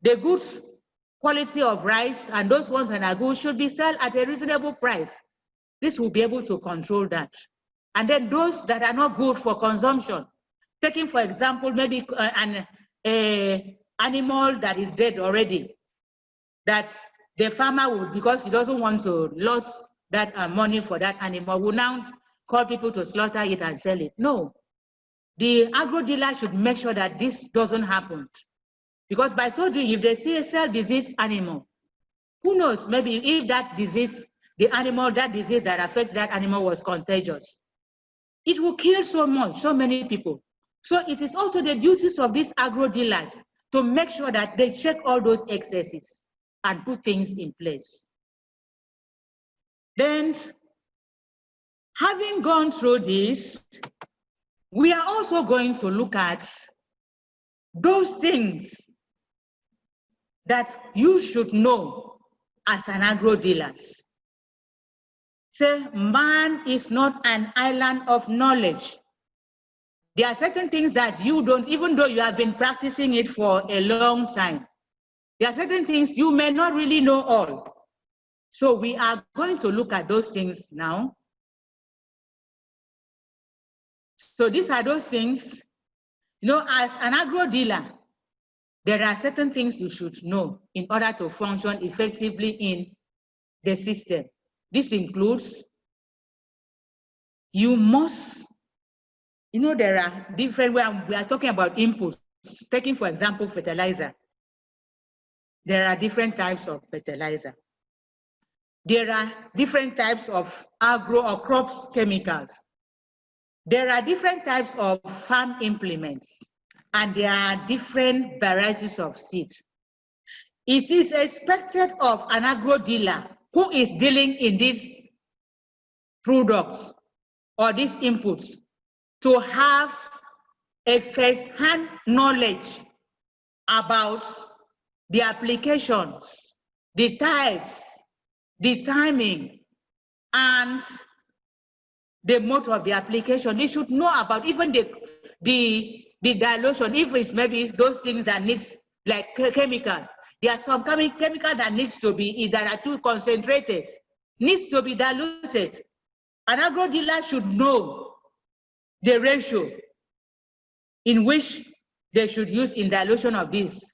The good quality of rice and those ones that are good should be sold at a reasonable price. This will be able to control that. And then those that are not good for consumption, taking for example, maybe an animal that is dead already, that the farmer will, because he doesn't want to lose that money for that animal, will now call people to slaughter it and sell it. No, the agro dealer should make sure that this doesn't happen. Because by so doing, if they see a cell disease animal, who knows, maybe if that disease, that disease that affects that animal was contagious, it will kill so many people. So it is also the duties of these agro dealers to make sure that they check all those excesses and put things in place. Then, having gone through this, we are also going to look at those things that you should know as an agro dealer. Say, man is not an island of knowledge. There are certain things that you don't, even though you have been practicing it for a long time, there are certain things you may not really know all. So we are going to look at those things now. So these are those things, as an agro dealer, there are certain things you should know in order to function effectively in the system. This includes, you must, there are different, we are talking about inputs. Taking, for example, fertilizer. There are different types of fertilizer. There are different types of agro or crops chemicals. There are different types of farm implements, and there are different varieties of seeds. It is expected of an agro dealer who is dealing in these products or these inputs to have a first-hand knowledge about the applications, the types, the timing, and the mode of the application. They should know about even the dilution, if it's maybe those things that needs, like chemical. There are some chemical that needs to be either too concentrated, needs to be diluted. An agro dealer should know the ratio in which they should use in dilution of this.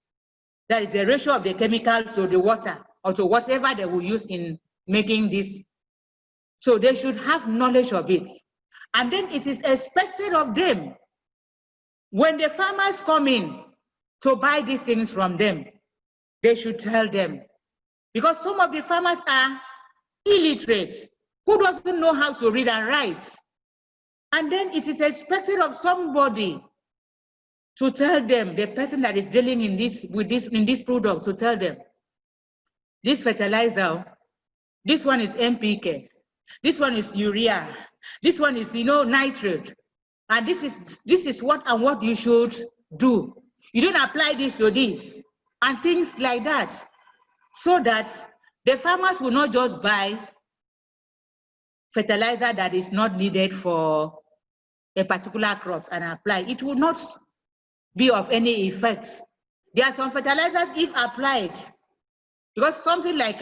That is the ratio of the chemical to the water or to whatever they will use in making this. So they should have knowledge of it. And then it is expected of them, when the farmers come in to buy these things from them, they should tell them. Because some of the farmers are illiterate, who doesn't know how to read and write. And then it is expected of somebody to tell them, the person that is dealing in this product, to tell them, this fertilizer, this one is NPK, this one is urea, this one is nitrate, and this is what and what you should do. You don't apply this to this, and things like that, so that the farmers will not just buy fertilizer that is not needed for a particular crop and apply. It will not be of any effect. There are some fertilizers, if applied, because something like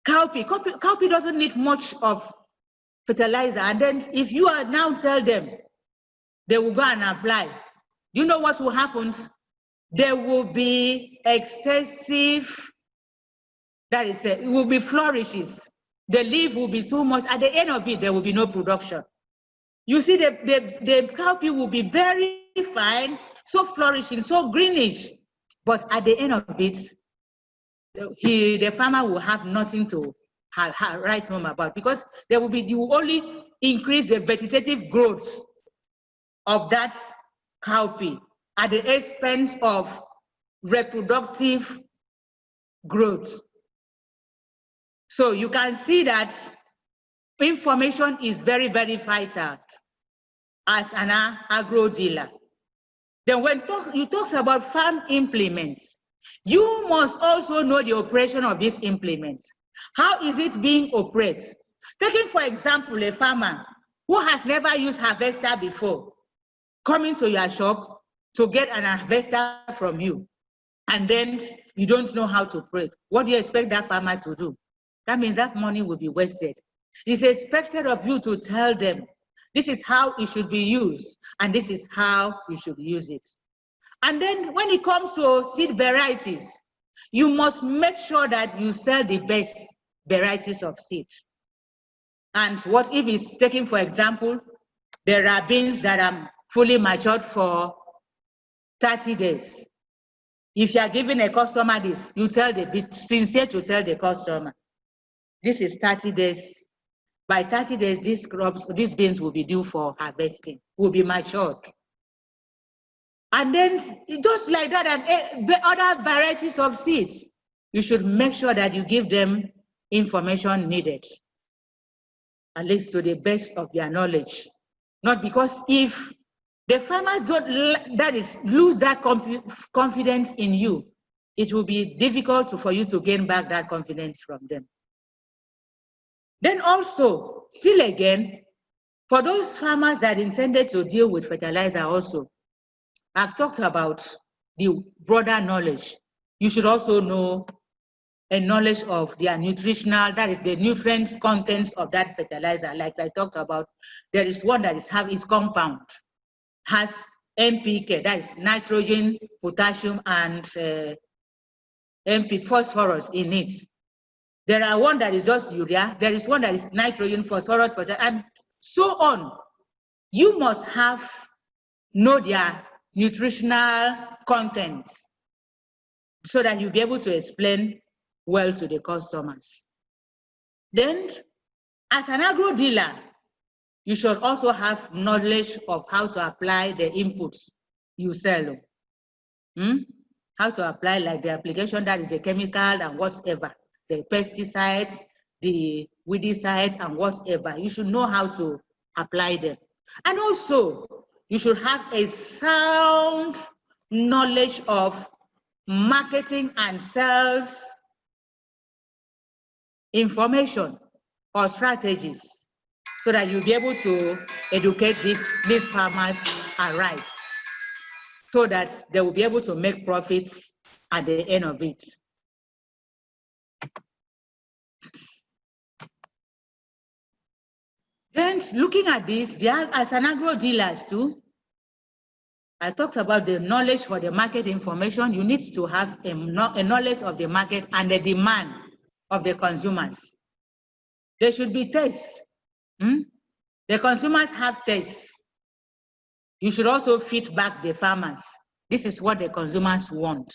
cowpea doesn't need much of fertilizer, and then if you are now tell them, they will go and apply. Do you know what will happen? There will be excessive, that is, it will be flourishes. The leaf will be too much. At the end of it, there will be no production. You see, the cowpea will be very fine, so flourishing, so greenish, but at the end of it, the farmer will have nothing to write home about, because you will only increase the vegetative growth of that cowpea at the expense of reproductive growth. So you can see that information is very, very vital as an agro-dealer. Then when you talk about farm implements, you must also know the operation of these implements. How is it being operated? Taking, for example, a farmer who has never used harvester before, coming to your shop to get an harvester from you, and then you don't know how to operate. What do you expect that farmer to do? That means that money will be wasted. It's expected of you to tell them, this is how it should be used, and this is how you should use it. And then when it comes to seed varieties, you must make sure that you sell the best varieties of seed. And what if it's taken, for example, there are beans that are fully matured for 30 days. If you are giving a customer this, you be sincere to tell the customer, this is 30 days. By 30 days, these beans will be due for harvesting, will be matured. And then just like that, and the other varieties of seeds, you should make sure that you give them information needed, at least to the best of their knowledge. Not because if the farmers lose that confidence in you, it will be difficult for you to gain back that confidence from them. Then also, still again, for those farmers that intended to deal with fertilizer also, I've talked about the broader knowledge. You should also know a knowledge of their nutritional, that is the nutrients contents of that fertilizer. Like I talked about, there is one that is compound, has NPK, that is nitrogen, potassium, and phosphorus in it. There are one that is just urea, there is one that is nitrogen, phosphorus, and so on. You must know their nutritional contents so that you'll be able to explain well to the customers. Then, as an agro-dealer, you should also have knowledge of how to apply the inputs you sell. How to apply, like the application, that is the chemical and whatever, the pesticides, the weedicides and whatever. You should know how to apply them. And also, you should have a sound knowledge of marketing and sales information or strategies, so that you'll be able to educate these farmers aright, so that they will be able to make profits at the end of it. Then looking at this, as an agro-dealers too, I talked about the knowledge for the market information. You need to have a knowledge of the market and the demand of the consumers. There should be tests. The consumers have tastes. You should also feed back the farmers. This is what the consumers want,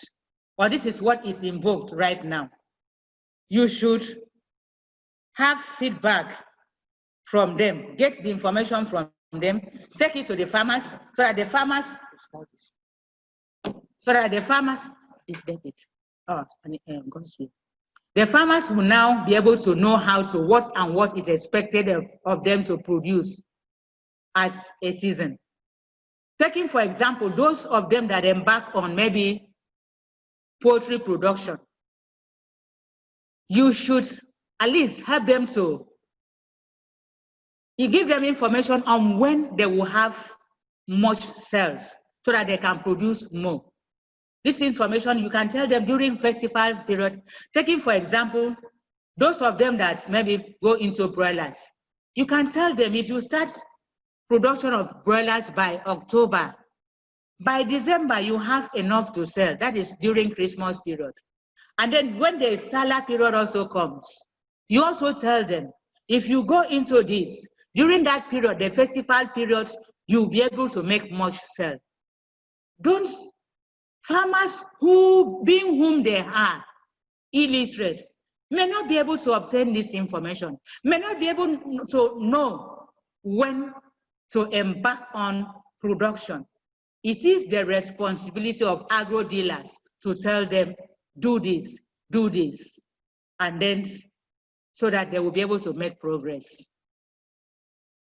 or this is what is invoked right now. You should have feedback from them, get the information from them, take it to the farmers so that the farmers, the farmers will now be able to know how to what is expected of them to produce at a season. Taking, for example, those of them that embark on maybe poultry production, you should at least have them to, you give them information on when they will have much sales so that they can produce more. This information you can tell them during festival period. Taking, for example, those of them that maybe go into broilers, you can tell them if you start production of broilers by October, by December, you have enough to sell. That is during Christmas period. And then when the Salah period also comes, you also tell them, if you go into this, during that period, the festival periods, you'll be able to make much sell. Don't, farmers who, being whom they are, illiterate, may not be able to obtain this information, may not be able to know when to embark on production. It is the responsibility of agro-dealers to tell them, do this, and then so that they will be able to make progress.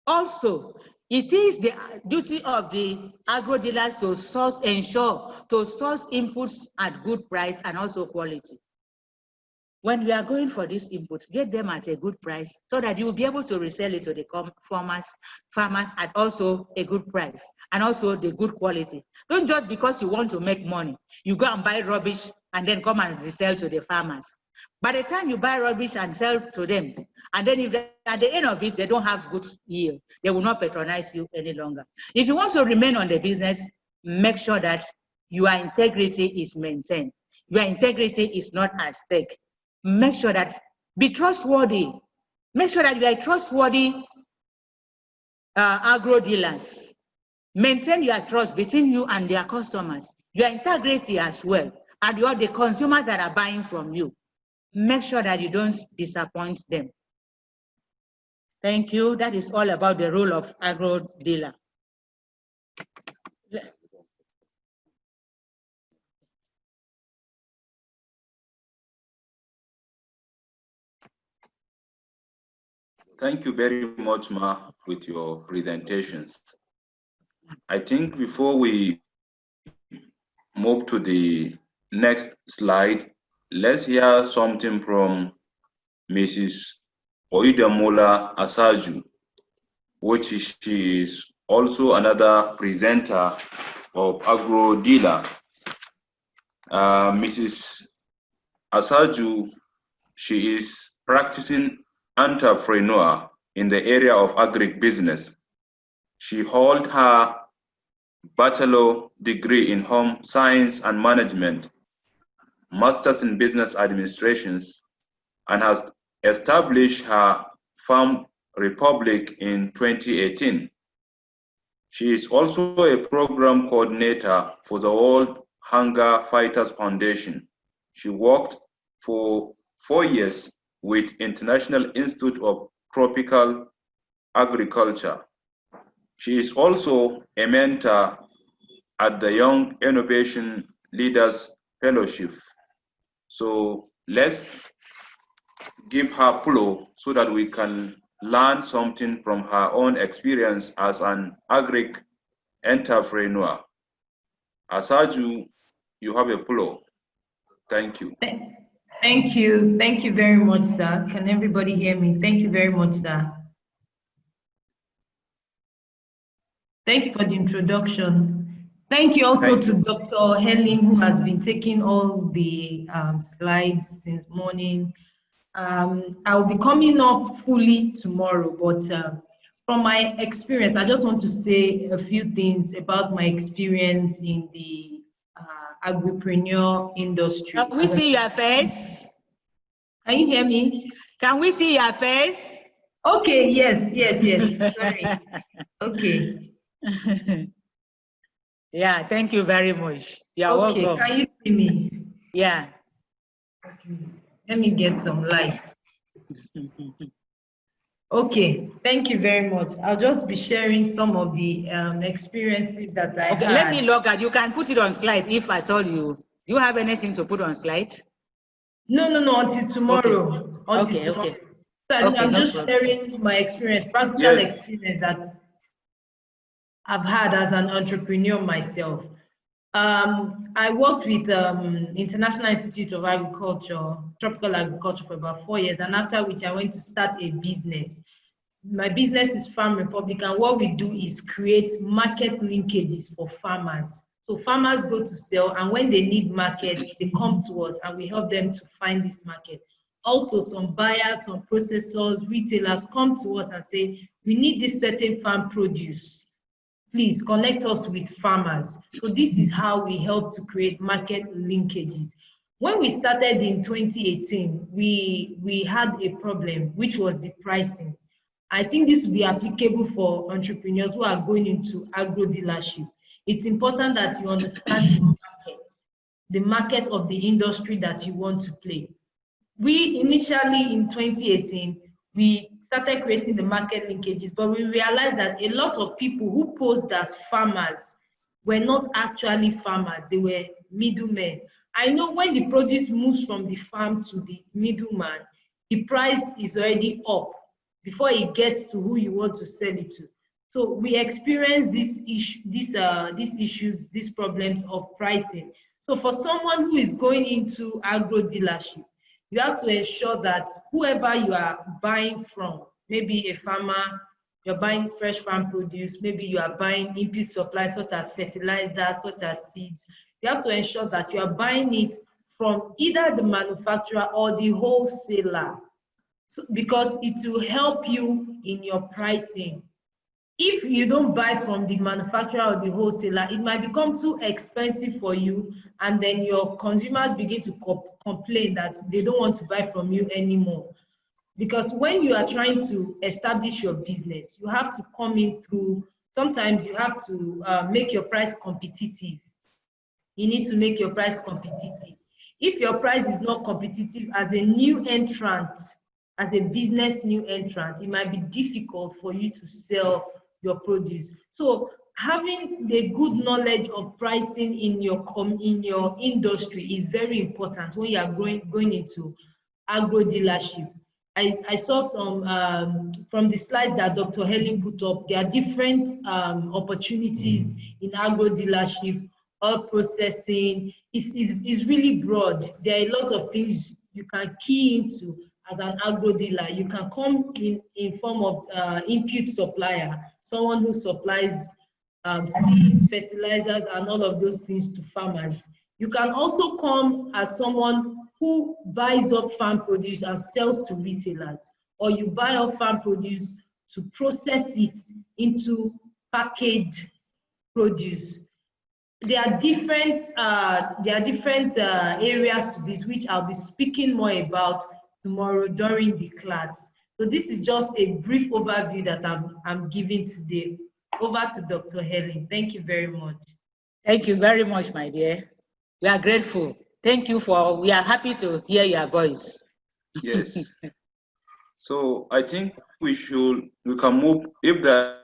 Also, it is the duty of the agro-dealers to source inputs at good price and also quality. When we are going for these inputs, get them at a good price so that you will be able to resell it to the farmers at also a good price and also the good quality. Don't just because you want to make money, you go and buy rubbish and then come and resell to the farmers. By the time you buy rubbish and sell to them, and then if at the end of it, they don't have good yield, they will not patronize you any longer. If you want to remain on the business, make sure that your integrity is maintained. Your integrity is not at stake. Make sure that, be trustworthy. Make sure that you are trustworthy agro-dealers. Maintain your trust between you and their customers, your integrity as well, and the consumers that are buying from you. Make sure that you don't disappoint them. Thank you. That is all about the role of agro-dealer. Thank you very much, Ma, with your presentations. I think before we move to the next slide, let's hear something from Mrs. Oidamola Asaju, which she is also another presenter of agro-dealer. Mrs. Asaju, she is practicing entrepreneur in the area of agribusiness. She holds her bachelor degree in home science and management, master's in business administrations, and has established her farm Republic in 2018. She is also a program coordinator for the World Hunger Fighters Foundation. She worked for 4 years with International Institute of Tropical Agriculture. She is also a mentor at the Young Innovation Leaders Fellowship. So let's give her floor so that we can learn something from her own experience as an agri entrepreneur. Asaju, you have a floor. Thank you. Thank you. Thank you very much, sir. Can everybody hear me? Thank you very much, sir. Thank you for the introduction. Thank you also to Dr. Helen, who has been taking all the slides since morning. I will be coming up fully tomorrow, but from my experience, I just want to say a few things about my experience in the agripreneur industry. Can we see your face? Can you hear me? Can we see your face? Okay, yes. Sorry. Okay. Yeah, thank you very much. You're Okay, welcome. can you see me? Yeah. Okay. Let me get some light. Okay, thank you very much. I'll just be sharing some of the experiences that I had. Let me log out. You can put it on slide if I told you. Do you have anything to put on slide? No, until tomorrow. Okay. Tomorrow. Okay. So I'm No just problem. sharing my experience, practical Yes. experience that I've had as an entrepreneur myself. I worked with International Institute of Agriculture, Tropical Agriculture for about 4 years, and after which I went to start a business. My business is Farm Republic, and what we do is create market linkages for farmers. So farmers go to sell, and when they need markets, they come to us and we help them to find this market. Also, some buyers, some processors, retailers come to us and say, we need this certain farm produce. Please connect us with farmers. So this is how we help to create market linkages. When we started in 2018, we had a problem, which was the pricing. I think this will be applicable for entrepreneurs who are going into agro-dealership. It's important that you understand the market of the industry that you want to play. We initially in 2018, we started creating the market linkages, but we realized that a lot of people who posed as farmers were not actually farmers, they were middlemen. I know when the produce moves from the farm to the middleman, the price is already up before it gets to who you want to sell it to. So we experience these issues, these problems of pricing. So for someone who is going into agro dealership, you have to ensure that whoever you are buying from, maybe a farmer, you're buying fresh farm produce, maybe you are buying input supplies such as fertilizers, such as seeds, you have to ensure that you are buying it from either the manufacturer or the wholesaler, so, because it will help you in your pricing. If you don't buy from the manufacturer or the wholesaler, it might become too expensive for you, and then your consumers begin to complain that they don't want to buy from you anymore. Because when you are trying to establish your business, you have to come in through, sometimes you have to make your price competitive. You need to make your price competitive. If your price is not competitive as a new entrant, as a business new entrant, it might be difficult for you to sell your produce. So having the good knowledge of pricing in your industry is very important when you are going into agro dealership. I saw some from the slide that Dr. Helen put up. There are different opportunities in agro dealership. Oil processing is really broad. There are a lot of things you can key into as an agro dealer. You can come in form of input supplier, someone who supplies seeds, fertilizers, and all of those things to farmers. You can also come as someone who buys up farm produce and sells to retailers, or you buy up farm produce to process it into packaged produce. There are different areas to this, which I'll be speaking more about tomorrow during the class. So this is just a brief overview that I'm giving today. Over to Dr. Helen. Thank you very much. Thank you very much, my dear. We are grateful. Thank you we are happy to hear your voice. Yes. So I think we can move. If there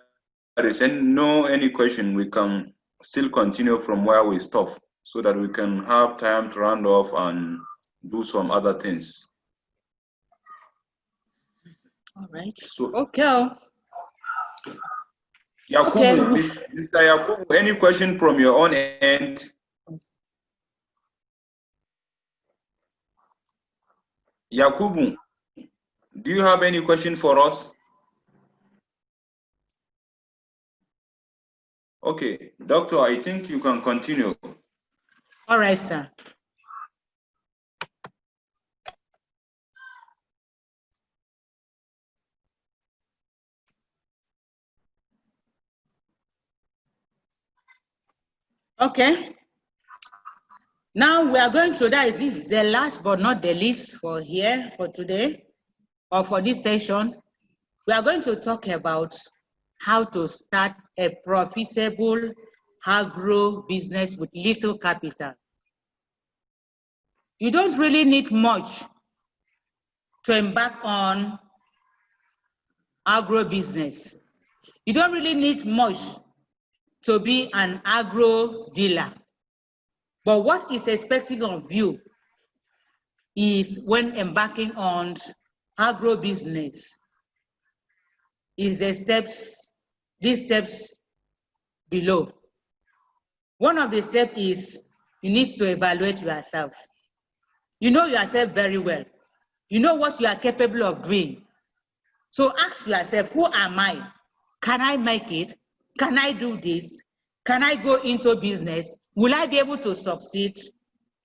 is any question, we can still continue from where we stop, so that we can have time to round off and do some other things. All right. So, okay. Yakubu, Mr. Yakubu, any question from your own end? Yakubu, do you have any question for us? Okay, doctor, I think you can continue. All right, sir. Okay. Now we are going to, this is the last but not the least for today, or for this session. We are going to talk about how to start a profitable agro business with little capital. You don't really need much to embark on agro business. You don't really need much to be an agro dealer. But what is expected of you is, when embarking on agro business, is these steps below. One of the steps is you need to evaluate yourself. You know yourself very well. You know what you are capable of doing. So ask yourself, who am I? Can I make it? Can I do this? Can I go into business? Will I be able to succeed?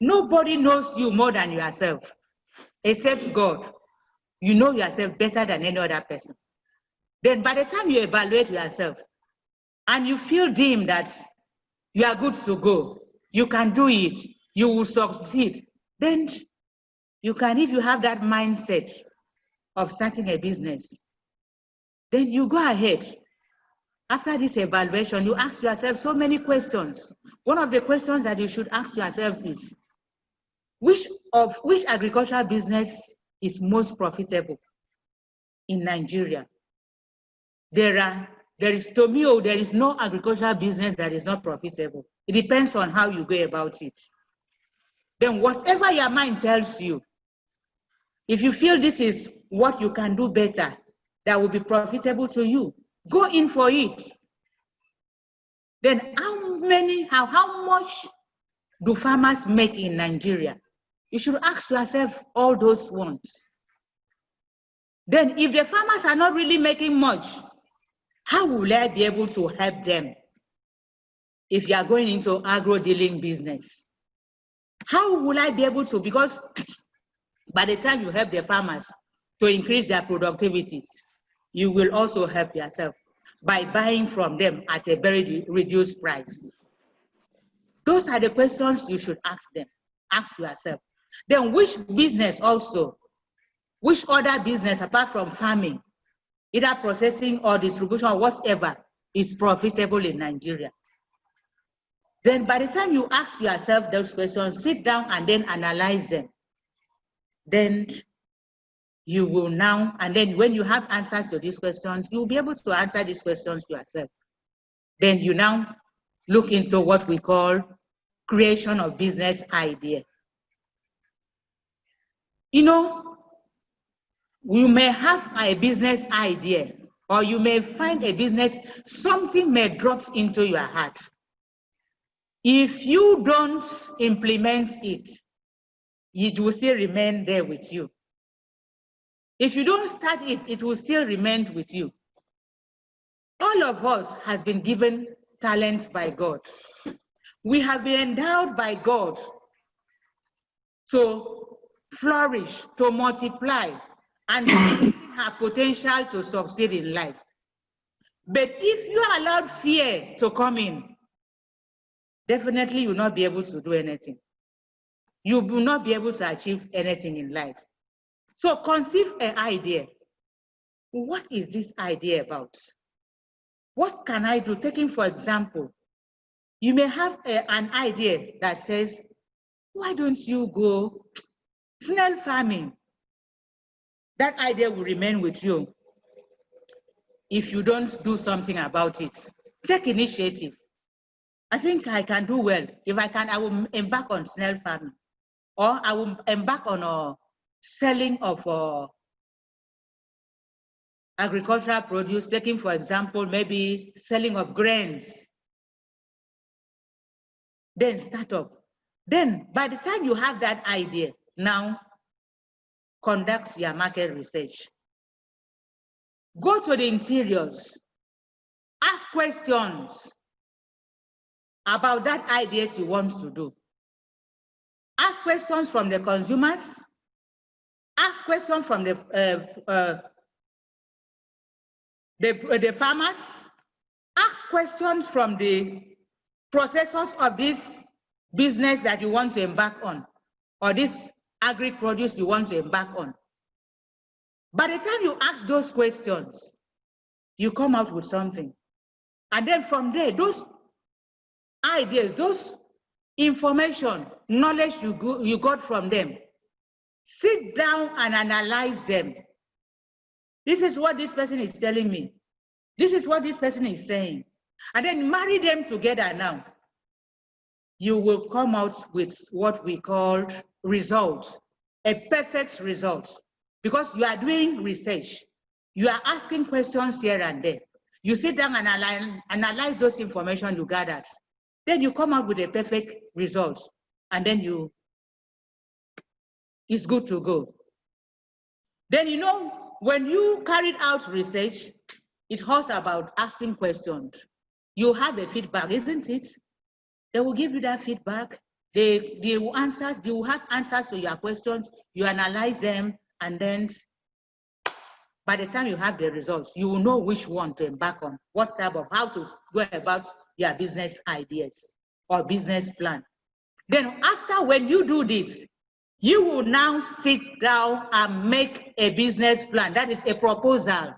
Nobody knows you more than yourself, except God. You know yourself better than any other person. Then by the time you evaluate yourself and you feel deemed that you are good to go, you can do it, you will succeed, then you can, if you have that mindset of starting a business, then you go ahead. After this evaluation, you ask yourself so many questions. One of the questions that you should ask yourself is, which agricultural business is most profitable in Nigeria? There is no agricultural business that is not profitable. It depends on how you go about it. Then whatever your mind tells you, if you feel this is what you can do better, that will be profitable to you, go in for it. Then how much do farmers make in Nigeria? You should ask yourself all those ones. Then if the farmers are not really making much, how will I be able to help them if you are going into agro-dealing business? How will I be able to? Because by the time you help the farmers to increase their productivities, you will also help yourself by buying from them at a very reduced price. Those are the questions you should ask yourself. Then which other business apart from farming, either processing or distribution or whatever, is profitable in Nigeria? Then by the time you ask yourself those questions, sit down and then analyze them. Then you will now, and then when you have answers to these questions, you'll be able to answer these questions yourself. Then you now look into what we call creation of business idea. You know, you may have a business idea, or you may find a business, something may drop into your heart. If you don't implement it, it will still remain there with you. If you don't start it, it will still remain with you. All of us has been given talent by God. We have been endowed by God to flourish, to multiply, and to have potential to succeed in life. But if you allowed fear to come in, definitely you will not be able to do anything. You will not be able to achieve anything in life. So conceive an idea. What is this idea about? What can I do? Taking for example, you may have an idea that says, why don't you go snail farming? That idea will remain with you if you don't do something about it. Take initiative. I think I can do well. If I can, I will embark on snail farming, or I will embark on selling of agricultural produce, taking for example, maybe selling of grains. Then start up. Then by the time you have that idea, now conduct your market research. Go to the interiors, ask questions about that ideas you want to do. Ask questions from the consumers, ask questions from the farmers, ask questions from the processors of this business that you want to embark on, or this agri-produce you want to embark on. By the time you ask those questions, you come out with something. And then from there, those ideas, those information, knowledge you got from them, sit down and analyze them. This is what this person is telling me. This is what this person is saying. And then marry them together now. You will come out with what we call results, a perfect result. Because you are doing research. You are asking questions here and there. You sit down and analyze those information you gathered. Then you come out with a perfect result. And then it's good to go. Then you know, when you carried out research, it was about asking questions. You have a feedback, isn't it? They will give you that feedback. They will have answers to your questions. You analyze them, and then by the time you have the results, you will know which one to embark on, what type of, how to go about your business ideas or business plan. Then after, when you do this, you will now sit down and make a business plan. That is a proposal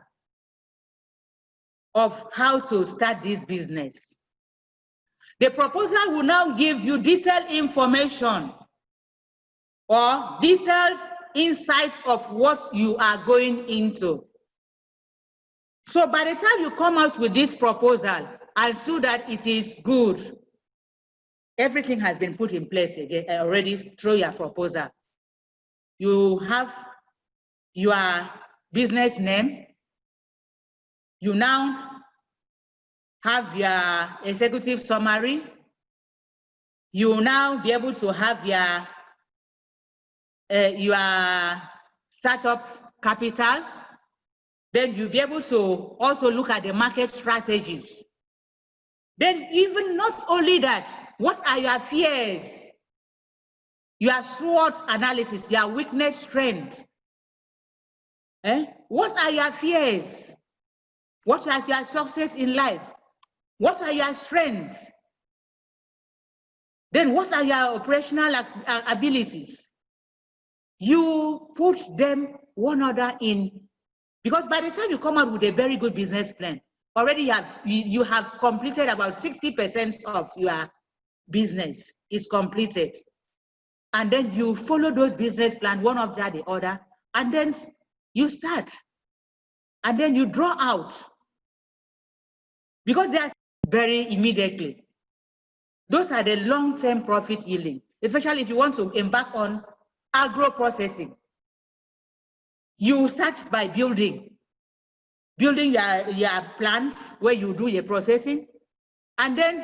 of how to start this business. The proposal will now give you detailed information or detailed insights of what you are going into. So by the time you come out with this proposal and so that it is good, everything has been put in place again already through your proposal. You have your business name. You now have your executive summary. You will now be able to have your startup capital. Then you'll be able to also look at the market strategies. Then even not only that, what are your fears? Your SWOT analysis, your weakness, strength. What are your fears? What are your success in life? What are your strengths? Then what are your operational abilities? You put them one order in, because by the time you come out with a very good business plan, already you have completed about 60% of your business is completed. And then you follow those business plans one after the other, and then you start. And then you draw out, because they are very immediately. Those are the long-term profit yielding, especially if you want to embark on agro-processing. You start by building your plants where you do your processing, and then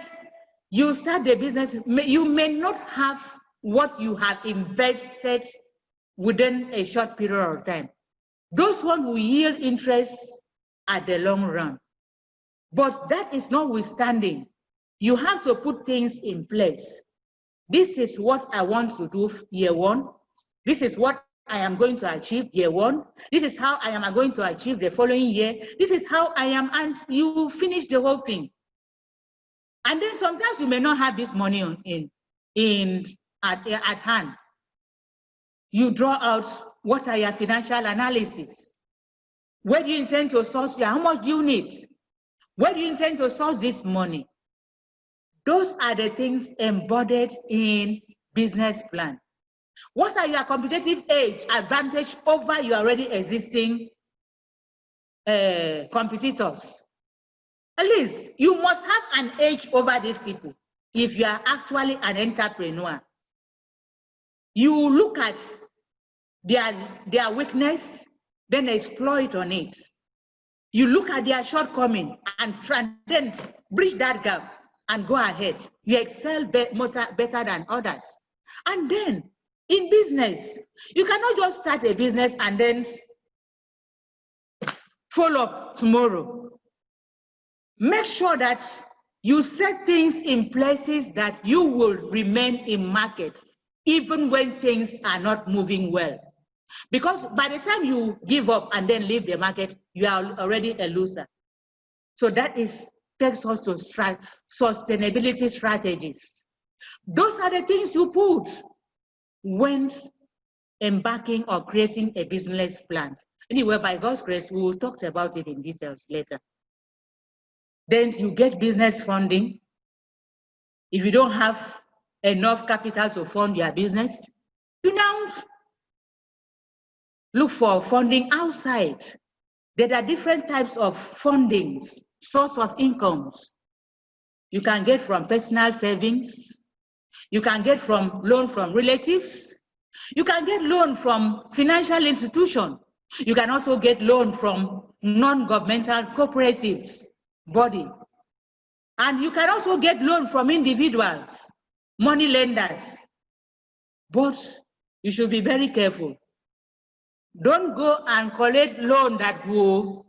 you start the business. You may not have what you have invested within a short period of time. Those ones will yield interest at the long run. But that is notwithstanding, you have to put things in place. This is what I want to do year one. This is what I am going to achieve year one. This is how I am going to achieve the following year. This is how I am, and you finish the whole thing. And then sometimes you may not have this money at hand. You draw out what are your financial analysis. Where do you intend to source your, how much do you need? Where do you intend to source this money? Those are the things embodied in business plan. What are your competitive edge advantage over your already existing competitors? At least you must have an edge over these people if you are actually an entrepreneur. You look at their weakness, then exploit on it. You look at their shortcoming and then bridge that gap and go ahead. You excel better than others. And then in business, you cannot just start a business and then follow up tomorrow. Make sure that you set things in places that you will remain in market even when things are not moving well. Because by the time you give up and then leave the market, you are already a loser. So that takes us to sustainability strategies. Those are the things you put when embarking or creating a business plan. Anyway, by God's grace, we will talk about it in details later. Then you get business funding. If you don't have enough capital to fund your business, you now look for funding outside. There are different types of fundings, source of incomes. You can get from personal savings. You can get from loan from relatives. You can get loan from financial institution. You can also get loan from non-governmental cooperatives, body. And you can also get loan from individuals, money lenders. But you should be very careful. Don't go and collect loan that will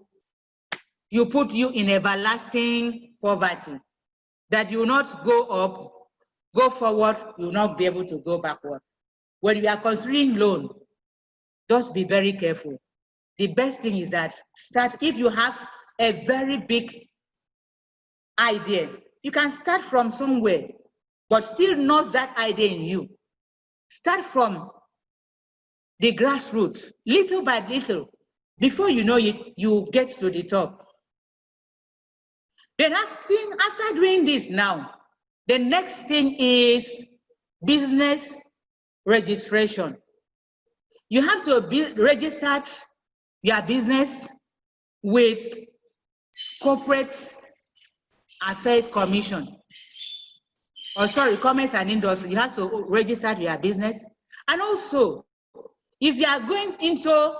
put you in everlasting poverty, that you will not go up, go forward, you will not be able to go backward. When you are considering loan, just be very careful. The best thing is that start, if you have a very big idea, you can start from somewhere, but still nurse that idea in you. Start from the grassroots, little by little. Before you know it, you get to the top. Then after doing this now, the next thing is business registration. You have to register your business with Corporate Affairs Commission. Or sorry, Commerce and Industry. You have to register your business. And also, if you are going into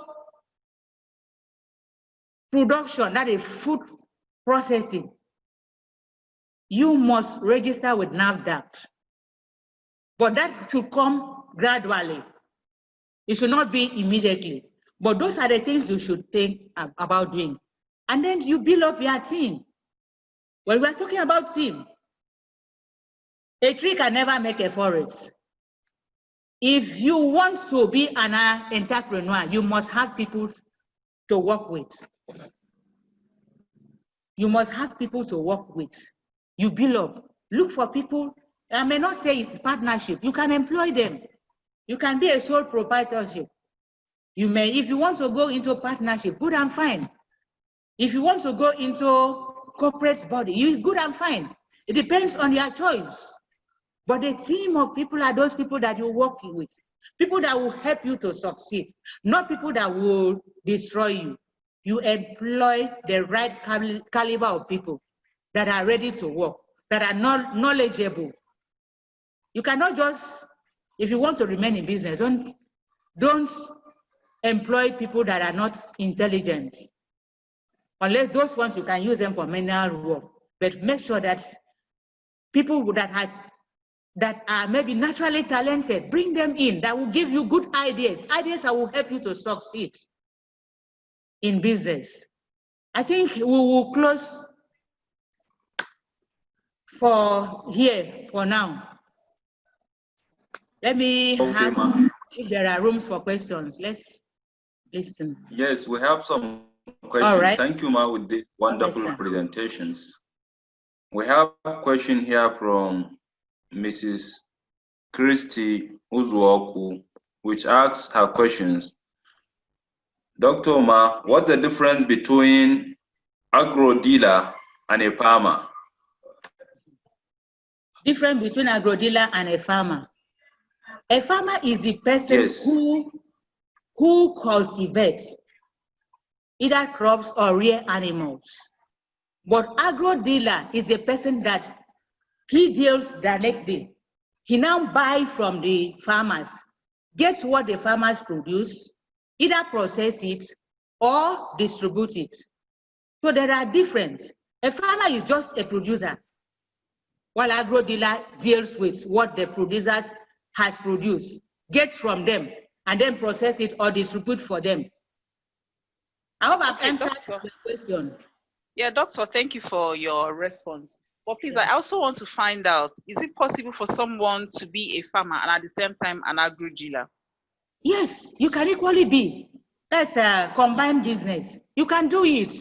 production, that is food processing, you must register with NAFDAC. But that should come gradually. It should not be immediately. But those are the things you should think about doing. And then you build up your team. When we are talking about team, a tree can never make a forest. If you want to be an entrepreneur, you must have people to work with. You must have people to work with. You build up. Look for people. I may not say it's partnership. You can employ them. You can be a sole proprietorship. You may, if you want to go into partnership, good and fine. If you want to go into corporate body, it's good and fine. It depends on your choice. But the team of people are those people that you're working with. People that will help you to succeed, not people that will destroy you. You employ the right caliber of people that are ready to work, that are knowledgeable. You cannot just, if you want to remain in business, don't employ people that are not intelligent. Unless those ones, you can use them for manual work. But make sure that people that are maybe naturally talented, bring them in, that will give you good ideas, ideas that will help you to succeed in business. I think we will close for here for now. Let me have, if there are rooms for questions, let's listen. Yes, we have some questions. All right. Thank you, Ma, with the wonderful presentations. We have a question here from Mrs. Christy Uzuoku, which asks her questions. Dr. Ma, what's the difference between agro-dealer and a farmer? Difference between agro-dealer and a farmer. A farmer is the person who cultivates either crops or rear animals. But agro-dealer is a person that he deals directly. He now buys from the farmers, gets what the farmers produce, either process it or distribute it. So there are differences. A farmer is just a producer, while agro-dealer deals with what the producers has produced, gets from them, and then process it or distribute for them. I hope I've answered your question. Yeah, Doctor, thank you for your response. But please, I also want to find out, is it possible for someone to be a farmer and at the same time an agro-dealer? Yes, you can equally be. That's a combined business. You can do it.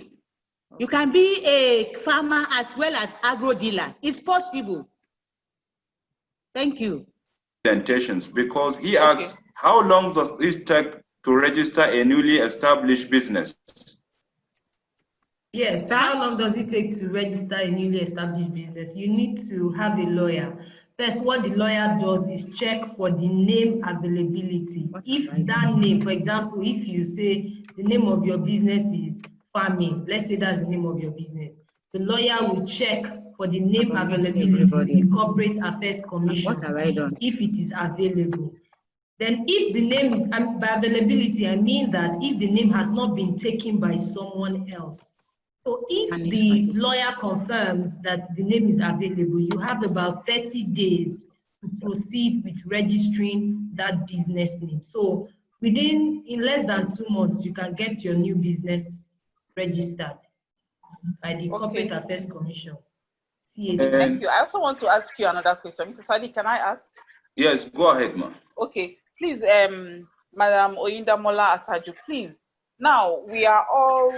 You can be a farmer as well as agro-dealer. It's possible. Thank you. Presentations, because he asks, how long does it take to register a newly established business? Yes. How long does it take to register a newly established business? You need to have a lawyer. First, what the lawyer does is check for the name availability. If that name, for example, if you say the name of your business is farming, let's say that's the name of your business, the lawyer will check for the name availability with the Corporate Affairs Commission if it is available. Then if the name is, by availability, I mean that if the name has not been taken by someone else. So if the lawyer confirms that the name is available, you have about 30 days to proceed with registering that business name. So in less than 2 months, you can get your new business registered by the Corporate Affairs Commission. Thank you. I also want to ask you another question. Mr. Sadi, can I ask? Yes, go ahead, ma'am. Okay, please, Madam Oyindamola Asaju, please. Now, we are all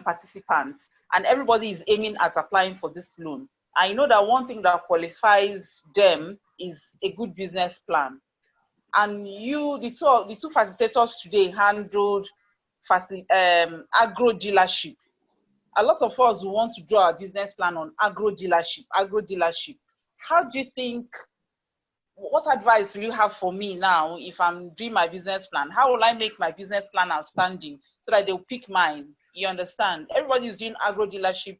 participants and everybody is aiming at applying for this loan. I know that one thing that qualifies them is a good business plan. And you, the two facilitators today handled agro-dealership. A lot of us want to do our business plan on agro-dealership. How do you think, what advice will you have for me now if I'm doing my business plan? How will I make my business plan outstanding so that they'll pick mine? You understand? Everybody is doing agro-dealership.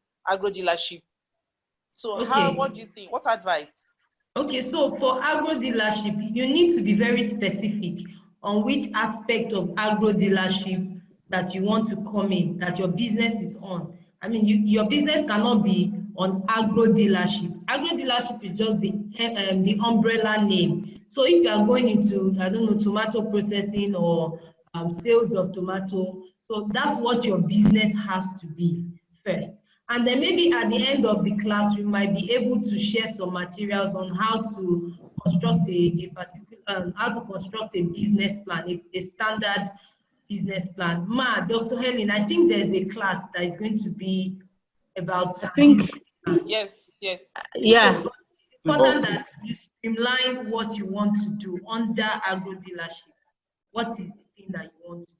So what do you think? What advice? Okay, so for agro-dealership, you need to be very specific on which aspect of agro-dealership that you want to come in, that your business is on. I mean, your business cannot be on agro-dealership. Agro-dealership is just the umbrella name. So if you are going into, I don't know, tomato processing or sales of tomato, so that's what your business has to be first. And then maybe at the end of the class, we might be able to share some materials on how to construct a business plan, a standard business plan. Dr. Helen, I think there's a class that is going to be about. I think. Yes. Yeah. It's important that you streamline what you want to do under agro-dealership. What is the thing that you want to do?